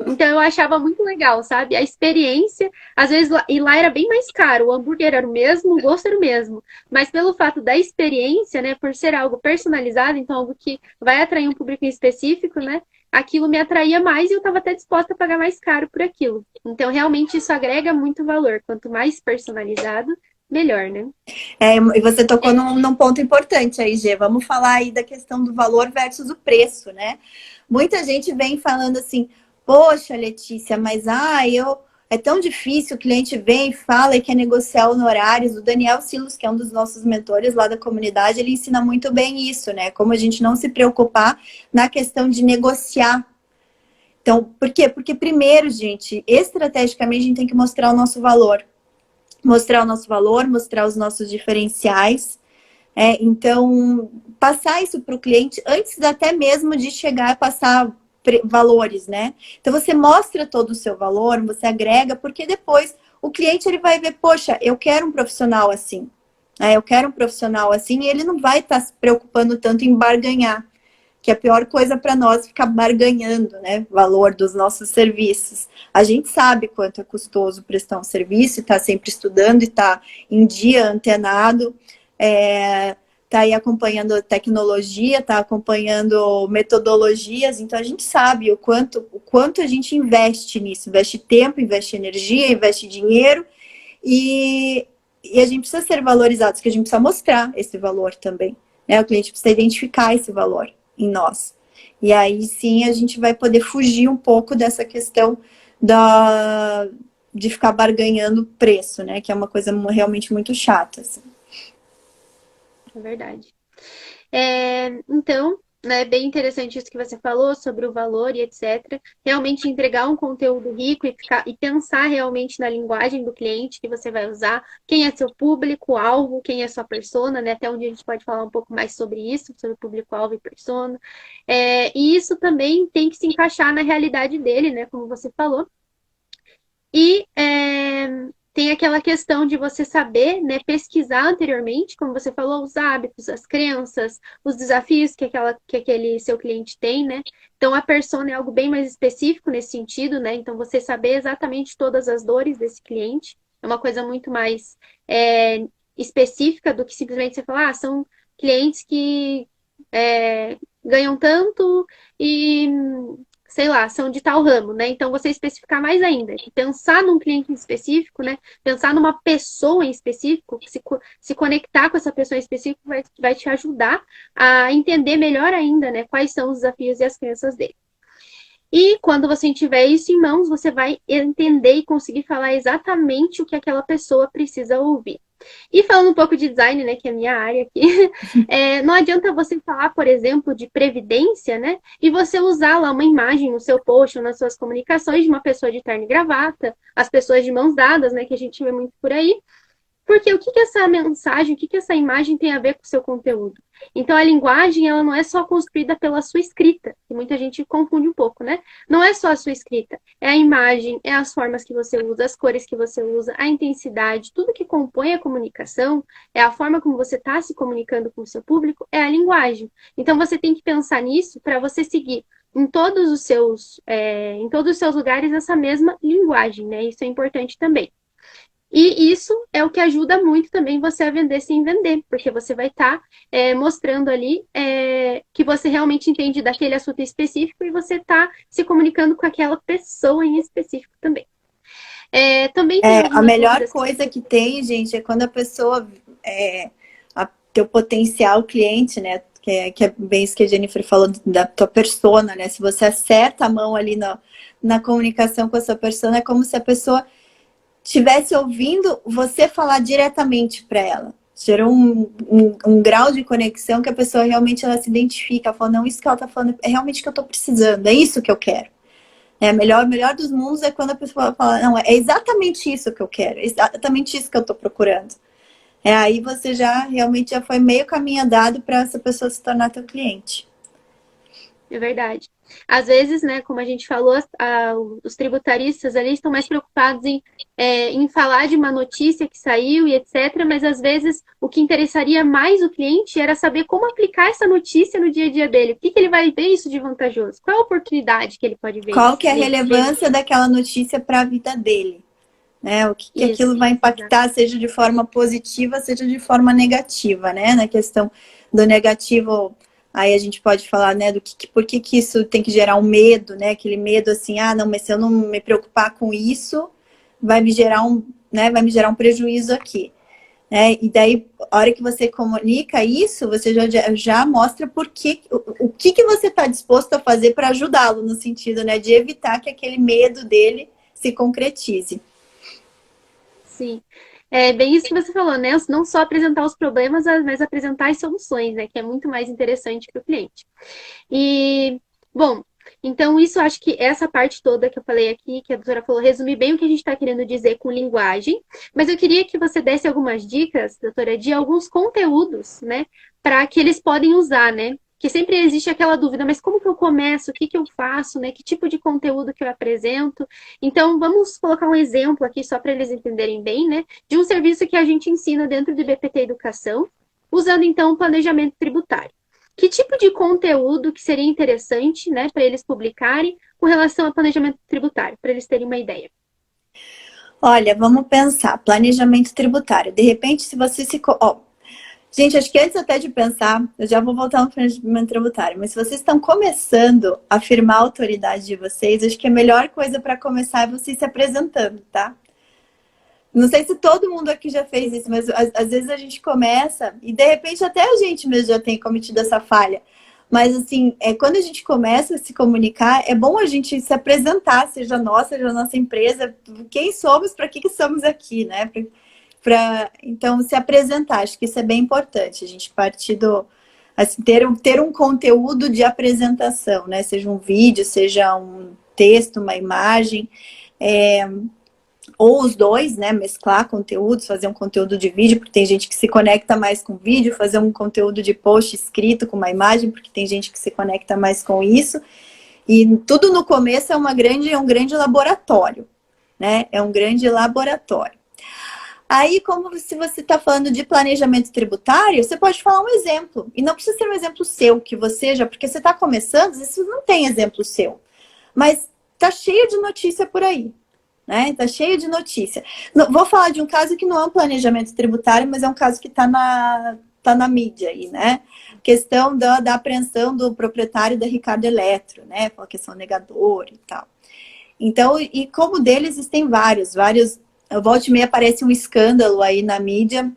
[SPEAKER 3] Então eu achava muito legal, sabe? A experiência, às vezes, e lá era bem mais caro, o hambúrguer era o mesmo, o gosto era o mesmo. Mas pelo fato da experiência, né, por ser algo personalizado, então algo que vai atrair um público em específico, né? aquilo me atraía mais e eu estava até disposta a pagar mais caro por aquilo. Então, realmente, isso agrega muito valor. Quanto mais personalizado, melhor, né?
[SPEAKER 1] E você tocou num ponto importante aí, Gê. Vamos falar aí da questão do valor versus o preço, né? Muita gente vem falando assim, poxa, Letícia, mas é tão difícil, o cliente vem e fala e quer negociar honorários. O Daniel Silos, que é um dos nossos mentores lá da comunidade, ele ensina muito bem isso, né? Como a gente não se preocupar na questão de negociar. Então, por quê? Porque primeiro, gente, estrategicamente a gente tem que mostrar o nosso valor. Mostrar o nosso valor, mostrar os nossos diferenciais. Então, passar isso para o cliente antes até mesmo de chegar a passar valores, né? Então, você mostra todo o seu valor, você agrega, porque depois o cliente ele vai ver, poxa, eu quero um profissional assim. Eu quero um profissional assim e ele não vai estar se preocupando tanto em barganhar. Que é a pior coisa para nós ficar barganhando, né? Valor dos nossos serviços. A gente sabe quanto é custoso prestar um serviço, está sempre estudando e está em dia, antenado, tá aí acompanhando tecnologia, tá acompanhando metodologias, então a gente sabe o quanto a gente investe nisso, investe tempo, investe energia, investe dinheiro e a gente precisa ser valorizados, porque a gente precisa mostrar esse valor também, né? O cliente precisa identificar esse valor em nós. E aí sim a gente vai poder fugir um pouco dessa questão de ficar barganhando preço, né? Que é uma coisa realmente muito chata, assim.
[SPEAKER 3] É verdade. Então, né, bem interessante isso que você falou sobre o valor e etc. Realmente entregar um conteúdo rico e pensar realmente na linguagem do cliente que você vai usar, quem é seu público-alvo, quem é sua persona, né? Até onde a gente pode falar um pouco mais sobre isso, sobre público-alvo e persona. E isso também tem que se encaixar na realidade dele, né? Como você falou. E tem aquela questão de você saber, né, pesquisar anteriormente, como você falou, os hábitos, as crenças, os desafios que aquele seu cliente tem, né? Então, a persona é algo bem mais específico nesse sentido, né? Então, você saber exatamente todas as dores desse cliente é uma coisa muito mais específica do que simplesmente você falar, são clientes que ganham tanto e sei lá, são de tal ramo, né? Então, você especificar mais ainda. Pensar num cliente em específico, né? Pensar numa pessoa em específico, se conectar com essa pessoa em específico vai te ajudar a entender melhor ainda, né? Quais são os desafios e as crenças dele. E quando você tiver isso em mãos, você vai entender e conseguir falar exatamente o que aquela pessoa precisa ouvir. E falando um pouco de design, né, que é a minha área aqui, não adianta você falar, por exemplo, de previdência, né, e você usar lá uma imagem no seu post ou nas suas comunicações de uma pessoa de terno e gravata, as pessoas de mãos dadas, né, que a gente vê muito por aí. Porque o que essa mensagem, o que essa imagem tem a ver com o seu conteúdo? Então, a linguagem, ela não é só construída pela sua escrita, que muita gente confunde um pouco, né? Não é só a sua escrita, é a imagem, é as formas que você usa, as cores que você usa, a intensidade, tudo que compõe a comunicação, é a forma como você está se comunicando com o seu público, é a linguagem. Então, você tem que pensar nisso para você seguir em todos os seus lugares essa mesma linguagem, né? Isso é importante também. E isso é o que ajuda muito também você a vender sem vender, porque você vai estar mostrando ali que você realmente entende daquele assunto específico e você está se comunicando com aquela pessoa em específico também. Também tem
[SPEAKER 1] a melhor coisa que tem, gente, é quando a pessoa teu potencial cliente, né? Que é bem isso que a Jennifer falou da tua persona, né? Se você acerta a mão ali na comunicação com a sua persona, é como se a pessoa estivesse ouvindo você falar diretamente para ela. Gerou um grau de conexão que a pessoa realmente ela se identifica. Ela fala, não, isso que ela está falando é realmente o que eu estou precisando, é isso que eu quero. O melhor dos mundos é quando a pessoa fala, não, é exatamente isso que eu quero, é exatamente isso que eu estou procurando. Aí você realmente já foi meio caminho andado para essa pessoa se tornar teu cliente.
[SPEAKER 3] É verdade. Às vezes, né, como a gente falou, os tributaristas ali estão mais preocupados em falar de uma notícia que saiu e etc. Mas às vezes o que interessaria mais o cliente era saber como aplicar essa notícia no dia a dia dele. O que ele vai ver isso de vantajoso? Qual é a oportunidade que ele pode ver?
[SPEAKER 1] Qual que é a relevância daquela notícia para a vida dele? Né? O que aquilo vai impactar, seja de forma positiva, seja de forma negativa, né? Na questão do negativo, Aí a gente pode falar, né, por que isso tem que gerar um medo, né? Aquele medo assim, não, mas se eu não me preocupar com isso, vai me gerar um prejuízo aqui. Né? E daí, a hora que você comunica isso, você já mostra o que você está disposto a fazer para ajudá-lo, no sentido, né, de evitar que aquele medo dele se concretize.
[SPEAKER 3] Sim. É bem isso que você falou, né? Não só apresentar os problemas, mas apresentar as soluções, né? Que é muito mais interessante para o cliente. E, bom, então isso acho que essa parte toda que eu falei aqui, que a doutora falou, resume bem o que a gente está querendo dizer com linguagem. Mas eu queria que você desse algumas dicas, doutora, de alguns conteúdos, né? Para que eles podem usar, né? Que sempre existe aquela dúvida, mas como que eu começo? O que que eu faço, né? Que tipo de conteúdo que eu apresento? Então, vamos colocar um exemplo aqui, só para eles entenderem bem, né? De um serviço que a gente ensina dentro do BPT Educação, usando, então, o planejamento tributário. Que tipo de conteúdo que seria interessante, né, para eles publicarem com relação ao planejamento tributário, para eles terem uma ideia?
[SPEAKER 1] Olha, vamos pensar, planejamento tributário. De repente, se você se... Gente, acho que antes até de pensar, eu já vou voltar no planejamento tributário, mas se vocês estão começando a firmar a autoridade de vocês, acho que a melhor coisa para começar é vocês se apresentando, tá? Não sei se todo mundo aqui já fez isso, mas às vezes a gente começa, e de repente até a gente mesmo já tem cometido essa falha. Mas assim, quando a gente começa a se comunicar, é bom a gente se apresentar, seja a nossa empresa, quem somos, para que estamos aqui, né? Então, se apresentar, acho que isso é bem importante. A gente partir assim, ter um conteúdo de apresentação, né? Seja um vídeo, seja um texto, uma imagem, ou os dois, né? Mesclar conteúdos, fazer um conteúdo de vídeo, porque tem gente que se conecta mais com vídeo, fazer um conteúdo de post escrito com uma imagem, porque tem gente que se conecta mais com isso. E tudo no começo é um grande laboratório, né? É um grande laboratório. Aí, como se você está falando de planejamento tributário, você pode falar um exemplo. E não precisa ser um exemplo seu, que você já... Porque você está começando, isso não tem exemplo seu. Mas tá cheio de notícia por aí. Né? Tá cheio de notícia. Vou falar de um caso que não é um planejamento tributário, mas é um caso que tá na mídia aí, né? Questão da apreensão do proprietário da Ricardo Eletro, né? A questão negadora e tal. Então, e como dele existem vários. Volta e meia aparece um escândalo aí na mídia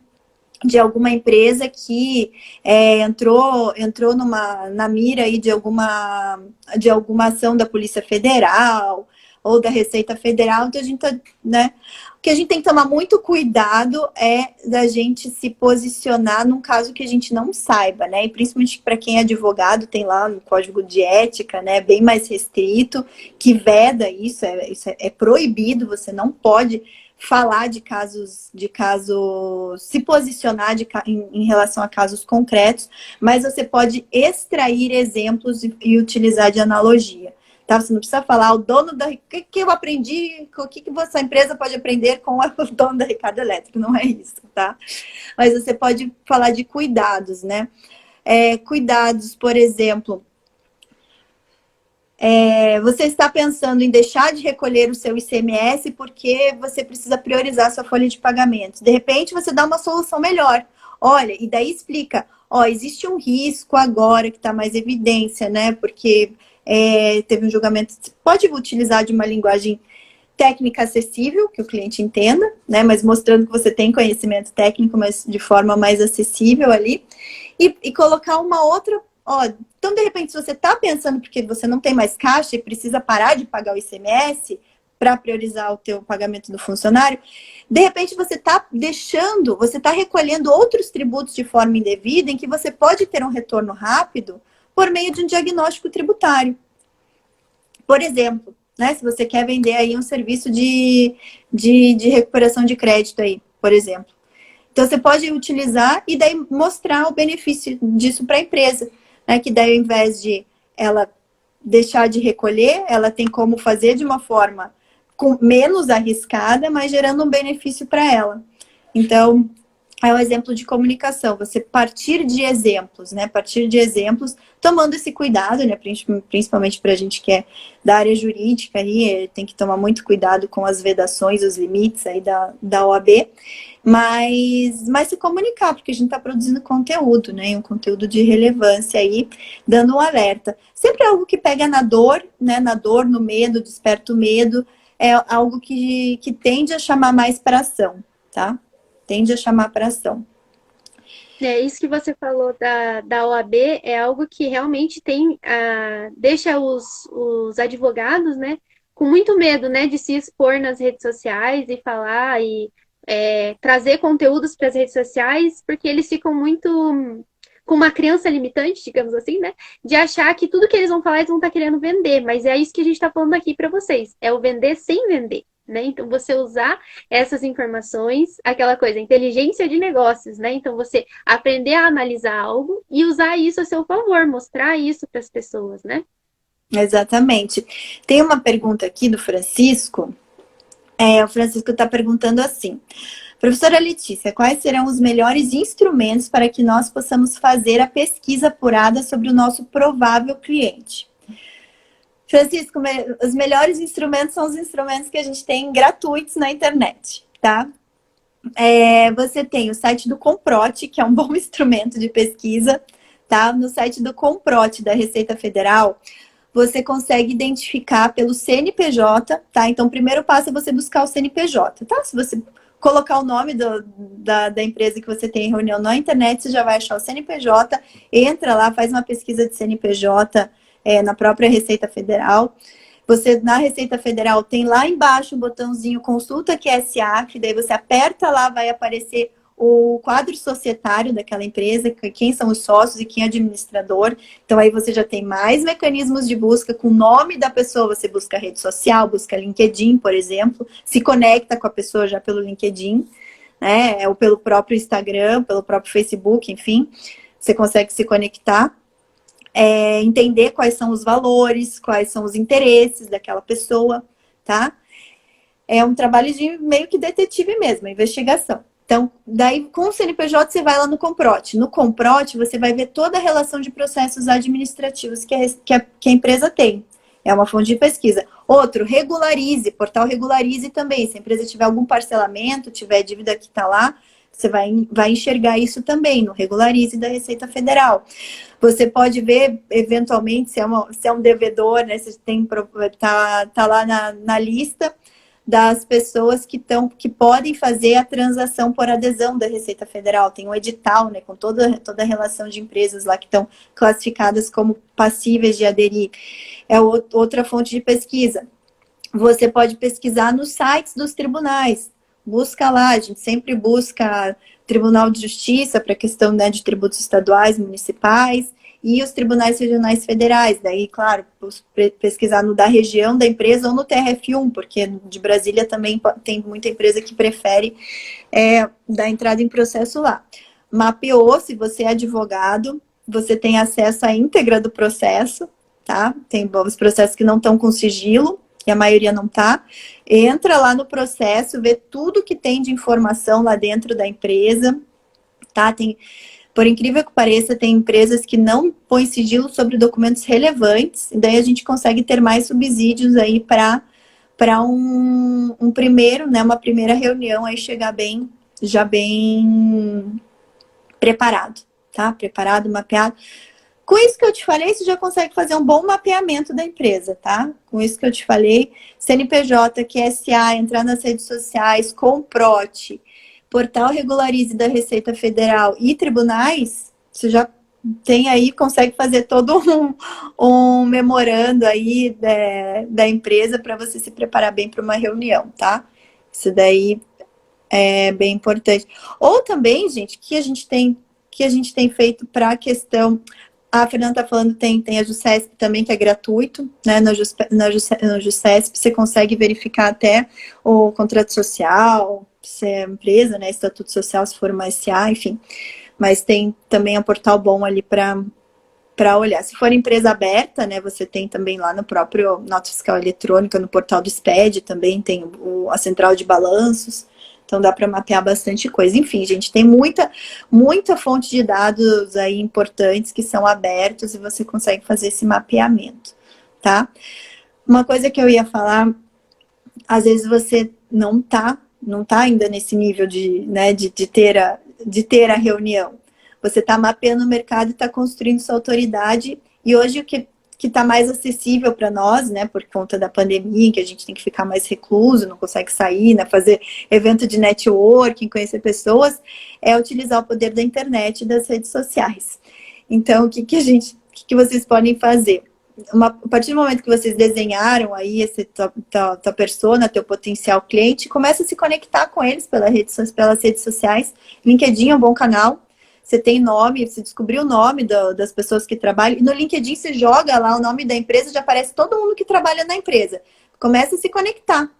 [SPEAKER 1] de alguma empresa que entrou na mira aí de alguma ação da Polícia Federal ou da Receita Federal. Então a gente tá, né? O que a gente tem que tomar muito cuidado é da gente se posicionar num caso que a gente não saiba, né? E principalmente para quem é advogado, tem lá no Código de Ética, né? Bem mais restrito, que veda isso é proibido, você não pode falar de casos, se posicionar em relação a casos concretos, mas você pode extrair exemplos e utilizar de analogia. Tá? Você não precisa falar o dono da... O que eu aprendi, o que essa empresa pode aprender com o dono da Ricardo Eletro, não é isso, tá? Mas você pode falar de cuidados, né? Cuidados, por exemplo... você está pensando em deixar de recolher o seu ICMS porque você precisa priorizar sua folha de pagamentos. De repente, você dá uma solução melhor. Olha, e daí explica, existe um risco agora que está mais evidência, né? Porque teve um julgamento, você pode utilizar de uma linguagem técnica acessível, que o cliente entenda, né? Mas mostrando que você tem conhecimento técnico, mas de forma mais acessível ali. E colocar uma outra... então, de repente, se você está pensando porque você não tem mais caixa e precisa parar de pagar o ICMS para priorizar o teu pagamento do funcionário, de repente você está recolhendo outros tributos de forma indevida em que você pode ter um retorno rápido por meio de um diagnóstico tributário. Por exemplo, né, se você quer vender aí um serviço de recuperação de crédito aí, por exemplo. Então, você pode utilizar e daí mostrar o benefício disso para a empresa. Né, que daí, ao invés de ela deixar de recolher, ela tem como fazer de uma forma menos arriscada, mas gerando um benefício para ela. Então, é o exemplo de comunicação, você partir de exemplos, né? Partir de exemplos, tomando esse cuidado, né? Principalmente para a gente que é da área jurídica, aí tem que tomar muito cuidado com as vedações, os limites aí da OAB, mas se comunicar, porque a gente está produzindo conteúdo, né? Um conteúdo de relevância aí, dando um alerta. Sempre algo que pega na dor, né? Na dor, no medo, desperta o medo, é algo que tende a chamar mais para ação, tá? Tende a chamar para ação.
[SPEAKER 3] Isso que você falou da OAB é algo que realmente deixa os advogados, né, com muito medo, né, de se expor nas redes sociais e falar e trazer conteúdos para as redes sociais, porque eles ficam muito com uma crença limitante, digamos assim, né, de achar que tudo que eles vão falar eles vão estar querendo vender, mas é isso que a gente está falando aqui para vocês, é o vender sem vender. Né? Então, você usar essas informações, aquela coisa, inteligência de negócios, né? Então, você aprender a analisar algo e usar isso a seu favor, mostrar isso para as pessoas, né?
[SPEAKER 1] Exatamente. Tem uma pergunta aqui do Francisco. O Francisco está perguntando assim: professora Letícia, quais serão os melhores instrumentos para que nós possamos fazer a pesquisa apurada sobre o nosso provável cliente? Francisco, os melhores instrumentos são os instrumentos que a gente tem gratuitos na internet, tá? Você tem o site do Comprote, que é um bom instrumento de pesquisa, tá? No site do Comprote da Receita Federal, você consegue identificar pelo CNPJ, tá? Então, o primeiro passo é você buscar o CNPJ, tá? Se você colocar o nome da empresa que você tem em reunião na internet, você já vai achar o CNPJ, entra lá, faz uma pesquisa de CNPJ, na própria Receita Federal. Você, na Receita Federal, tem lá embaixo um botãozinho Consulta QSA, que daí você aperta lá, vai aparecer o quadro societário daquela empresa, quem são os sócios e quem é administrador. Então, aí você já tem mais mecanismos de busca com o nome da pessoa. Você busca rede social, busca LinkedIn, por exemplo, se conecta com a pessoa já pelo LinkedIn, né? Ou pelo próprio Instagram, pelo próprio Facebook, enfim. Você consegue se conectar. Entender quais são os valores, quais são os interesses daquela pessoa, tá? É um trabalho de meio que detetive mesmo, investigação. Então, daí com o CNPJ você vai lá no Comprote. No Comprote você vai ver toda a relação de processos administrativos que a empresa tem. É uma fonte de pesquisa. Outro, Regularize, portal Regularize também. Se a empresa tiver algum parcelamento, tiver dívida que está lá, você vai enxergar isso também no Regularize da Receita Federal. Você pode ver, eventualmente, se é um devedor, né? Você tá lá na lista das pessoas que podem fazer a transação por adesão da Receita Federal. Tem um edital, né? Com toda a relação de empresas lá que estão classificadas como passíveis de aderir. É outra fonte de pesquisa. Você pode pesquisar nos sites dos tribunais. Busca lá, a gente sempre busca Tribunal de Justiça para questão, né, de tributos estaduais, municipais e os tribunais regionais federais. Daí, claro, pesquisar no da região da empresa ou no TRF1, porque de Brasília também tem muita empresa que prefere dar entrada em processo lá. Mapeou, se você é advogado, você tem acesso à íntegra do processo, tá? Tem os processos que não estão com sigilo, que a maioria não tá, entra lá no processo, vê tudo que tem de informação lá dentro da empresa, tá? Por incrível que pareça, tem empresas que não põem sigilo sobre documentos relevantes, e daí a gente consegue ter mais subsídios aí para uma primeira reunião aí chegar já bem preparado, tá? Preparado, mapeado. Com isso que eu te falei, você já consegue fazer um bom mapeamento da empresa, tá? Com isso que eu te falei, CNPJ, QSA, entrar nas redes sociais, Comprote, portal Regularize da Receita Federal e tribunais, você já tem aí, consegue fazer todo um memorando aí da empresa para você se preparar bem para uma reunião, tá? Isso daí é bem importante. Ou também, gente, que a gente tem feito para a questão... A Fernanda está falando, tem a Juscesp também, que é gratuito, né? Na Juscesp você consegue verificar até o contrato social, se é empresa, né? Estatuto social, se for uma SA, enfim. Mas tem também um portal bom ali para olhar. Se for empresa aberta, né? Você tem também lá no próprio Nota Fiscal Eletrônica, no portal do SPED, também tem a central de balanços. Então dá para mapear bastante coisa. Enfim, gente, tem muita fonte de dados aí importantes que são abertos e você consegue fazer esse mapeamento, tá? Uma coisa que eu ia falar, às vezes você não tá ainda nesse nível de ter a reunião. Você está mapeando o mercado e está construindo sua autoridade. E hoje o que está mais acessível para nós, né, por conta da pandemia, que a gente tem que ficar mais recluso, não consegue sair, né, fazer evento de networking, conhecer pessoas, é utilizar o poder da internet e das redes sociais. Então, o que vocês podem fazer? A partir do momento que vocês desenharam aí tua persona, teu potencial cliente, começa a se conectar com eles pelas redes sociais. LinkedIn é um bom canal. Você tem nome, você descobriu o nome das pessoas que trabalham. E no LinkedIn você joga lá o nome da empresa, já aparece todo mundo que trabalha na empresa. Começa a se conectar.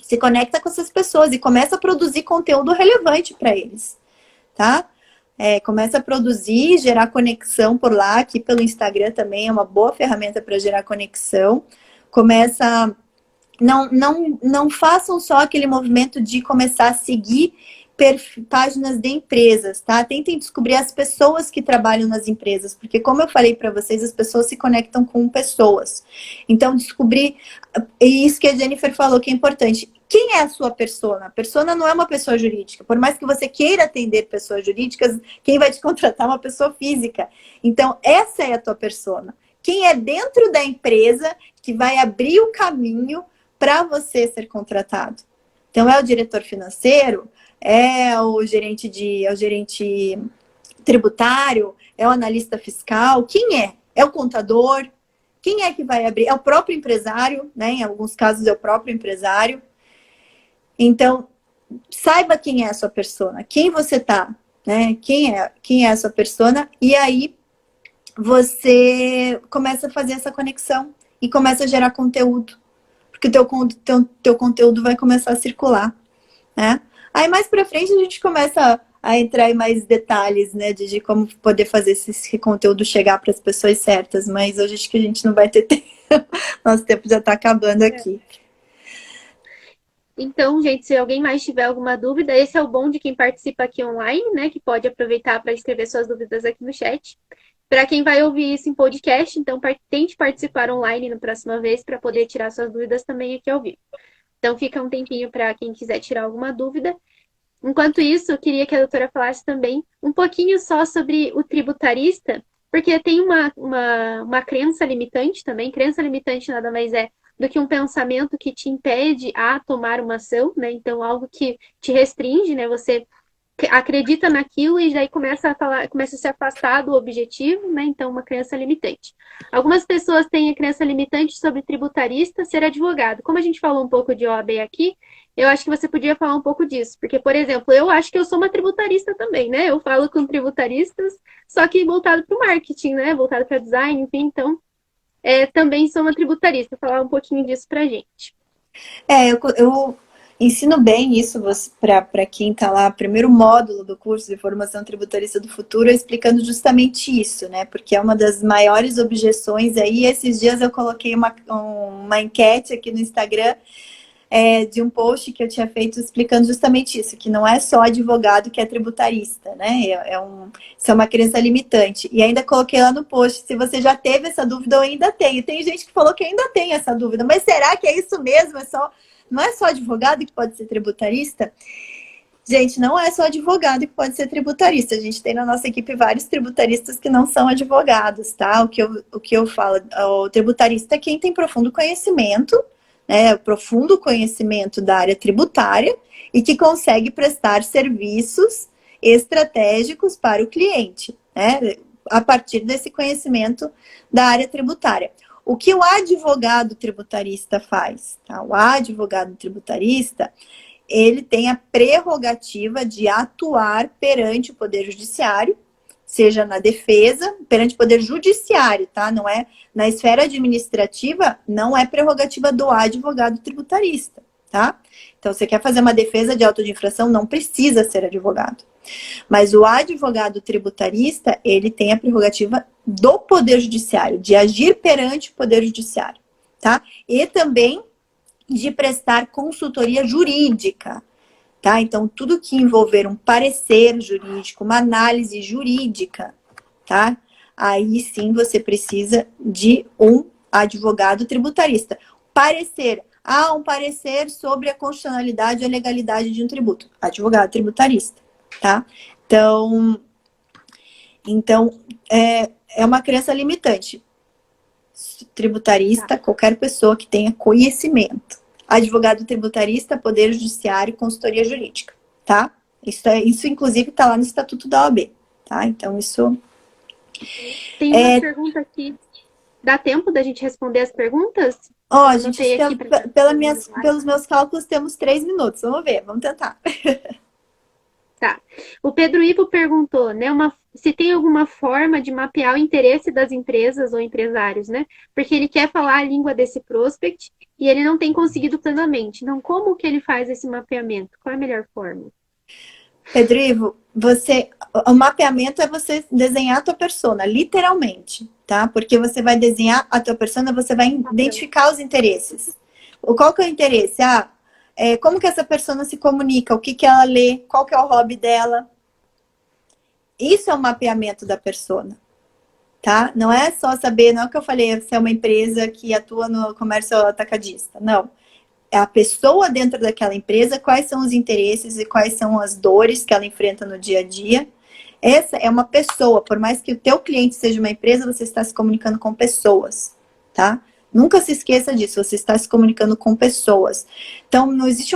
[SPEAKER 1] Se conecta com essas pessoas e começa a produzir conteúdo relevante para eles, tá? Começa a produzir, gerar conexão por lá. Aqui pelo Instagram também é uma boa ferramenta para gerar conexão. Começa... Não façam só aquele movimento de começar a seguir páginas de empresas, tá? Tentem descobrir as pessoas que trabalham nas empresas, porque como eu falei para vocês, as pessoas se conectam com pessoas. Então, descobrir, e isso que a Jennifer falou que é importante, quem é a sua persona? A persona não é uma pessoa jurídica, por mais que você queira atender pessoas jurídicas, quem vai te contratar é uma pessoa física. Então, essa é a tua persona. Quem é dentro da empresa que vai abrir o caminho para você ser contratado? Então, é o diretor financeiro? É o gerente tributário? É o analista fiscal? Quem é? É o contador? Quem é que vai abrir? É o próprio empresário, né? Em alguns casos é o próprio empresário. Então, saiba quem é a sua persona, quem você tá, né? Quem é a sua persona, e aí você começa a fazer essa conexão e começa a gerar conteúdo, porque o teu conteúdo vai começar a circular, né? Aí mais pra frente a gente começa a entrar em mais detalhes, né, de como poder fazer esse conteúdo chegar para as pessoas certas, mas hoje acho que a gente não vai ter tempo. Nosso tempo já está acabando aqui.
[SPEAKER 3] Então, gente, se alguém mais tiver alguma dúvida, esse é o bom de quem participa aqui online, né, que pode aproveitar para escrever suas dúvidas aqui no chat. Para quem vai ouvir isso em podcast, então tente participar online na próxima vez para poder tirar suas dúvidas também aqui ao vivo. Então, fica um tempinho para quem quiser tirar alguma dúvida. Enquanto isso, eu queria que a doutora falasse também um pouquinho só sobre o tributarista, porque tem uma crença limitante também. Crença limitante nada mais é do que um pensamento que te impede a tomar uma ação, né? Então, algo que te restringe, né? Você acredita naquilo e daí começa a se afastar do objetivo, né? Então, uma crença limitante. Algumas pessoas têm a crença limitante sobre tributarista ser advogado. Como a gente falou um pouco de OAB aqui, eu acho que você podia falar um pouco disso. Porque, por exemplo, eu acho que eu sou uma tributarista também, né? Eu falo com tributaristas, só que voltado para o marketing, né? Voltado para design, enfim. Então, também sou uma tributarista. Vou falar um pouquinho disso pra gente.
[SPEAKER 1] Eu ensino bem isso para quem está lá, primeiro módulo do curso de formação tributarista do futuro, explicando justamente isso, né? Porque é uma das maiores objeções aí. Esses dias eu coloquei uma enquete aqui no Instagram de um post que eu tinha feito explicando justamente isso, que não é só advogado que é tributarista, né? Isso é uma crença limitante. E ainda coloquei lá no post, se você já teve essa dúvida ou ainda tem. E tem gente que falou que ainda tem essa dúvida, mas será que é isso mesmo? Não é só advogado que pode ser tributarista? Gente, não é só advogado que pode ser tributarista. A gente tem na nossa equipe vários tributaristas que não são advogados, tá? O que eu falo, o tributarista é quem tem profundo conhecimento, né? Profundo conhecimento da área tributária e que consegue prestar serviços estratégicos para o cliente, né? A partir desse conhecimento da área tributária. O que o advogado tributarista faz? Tá? O advogado tributarista, ele tem a prerrogativa de atuar perante o Poder Judiciário, seja na defesa, perante o Poder Judiciário, tá? Não é na esfera administrativa, não é prerrogativa do advogado tributarista, tá? Então, você quer fazer uma defesa de auto de infração, não precisa ser advogado. Mas o advogado tributarista, ele tem a prerrogativa do Poder Judiciário, de agir perante o Poder Judiciário, tá? E também de prestar consultoria jurídica, tá? Então, tudo que envolver um parecer jurídico, uma análise jurídica, tá? Aí sim você precisa de um advogado tributarista. Parecer, um parecer sobre a constitucionalidade e a legalidade de um tributo. Advogado tributarista, tá? Então é uma crença limitante. Tributarista, qualquer pessoa que tenha conhecimento. Advogado tributarista, poder judiciário, consultoria jurídica, tá? Isso inclusive está lá no Estatuto da OAB, tá? Então, isso...
[SPEAKER 3] Tem uma pergunta aqui. Dá tempo da gente responder as perguntas?
[SPEAKER 1] A gente pelos meus cálculos temos 3 minutos. Vamos ver, vamos tentar.
[SPEAKER 3] Tá. O Pedro Ivo perguntou, né, se tem alguma forma de mapear o interesse das empresas ou empresários, né? Porque ele quer falar a língua desse prospect e ele não tem conseguido plenamente. Então, como que ele faz esse mapeamento? Qual é a melhor forma?
[SPEAKER 1] Pedro Ivo, o mapeamento é você desenhar a tua persona, literalmente, tá? Porque você vai desenhar a tua persona, você vai identificar os interesses. Qual que é o interesse? Como que essa persona se comunica? O que que ela lê? Qual que é o hobby dela? Isso é o mapeamento da persona, tá? Não é só saber, não é o que eu falei, se é uma empresa que atua no comércio atacadista, não. É a pessoa dentro daquela empresa, quais são os interesses e quais são as dores que ela enfrenta no dia a dia. Essa é uma pessoa, por mais que o teu cliente seja uma empresa, você está se comunicando com pessoas, tá? Nunca se esqueça disso, você está se comunicando com pessoas. Então, não existe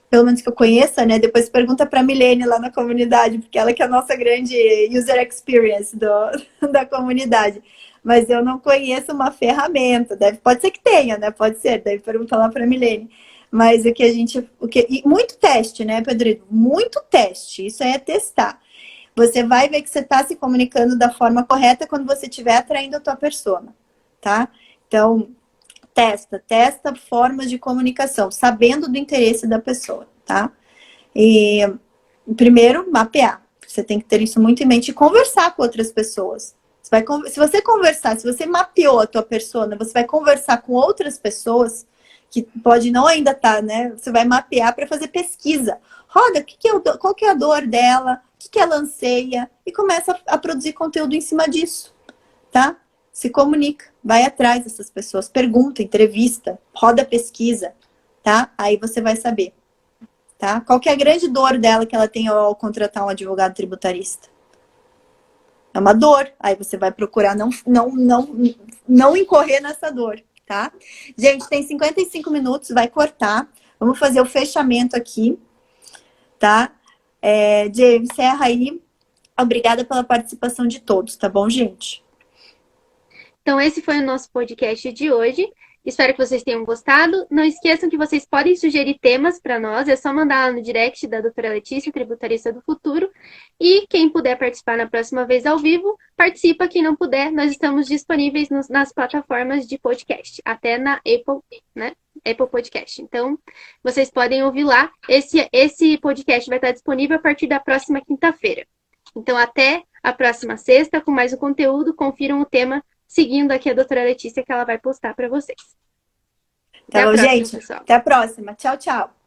[SPEAKER 1] pelo menos que eu conheça, né? Depois pergunta para a Milene lá na comunidade, porque ela que é a nossa grande user experience da comunidade. Mas eu não conheço uma ferramenta. Pode ser que tenha, né? Pode ser, deve perguntar lá para a Milene. Mas e muito teste, né, Pedro? Muito teste. Isso aí é testar. Você vai ver que você está se comunicando da forma correta quando você estiver atraindo a tua persona, tá? Então, testa formas de comunicação, sabendo do interesse da pessoa, tá? E primeiro, mapear. Você tem que ter isso muito em mente e conversar com outras pessoas. Se você conversar, se você mapeou a tua persona, você vai conversar com outras pessoas que pode não ainda estar, né? Você vai mapear para fazer pesquisa. Roda, qual que é a dor dela? O que ela anseia? E começa a produzir conteúdo em cima disso, tá? Se comunica, vai atrás dessas pessoas, pergunta, entrevista, roda pesquisa, tá? Aí você vai saber, tá? Qual que é a grande dor dela que ela tem ao contratar um advogado tributarista? É uma dor. Aí você vai procurar não incorrer nessa dor, tá? Gente, tem 55 minutos, vai cortar. Vamos fazer o fechamento aqui, tá? Jay, encerra aí. Obrigada pela participação de todos, tá bom, gente?
[SPEAKER 3] Então, esse foi o nosso podcast de hoje. Espero que vocês tenham gostado. Não esqueçam que vocês podem sugerir temas para nós. É só mandar lá no direct da doutora Letícia, tributarista do futuro. E quem puder participar na próxima vez ao vivo, participa. Quem não puder, nós estamos disponíveis nas plataformas de podcast. Até na Apple, né? Apple Podcast. Então, vocês podem ouvir lá. Esse podcast vai estar disponível a partir da próxima quinta-feira. Então, até a próxima sexta com mais um conteúdo. Confiram o tema seguindo aqui a doutora Letícia, que ela vai postar para vocês.
[SPEAKER 1] Tá bom, gente? Pessoal. Até a próxima. Tchau, tchau.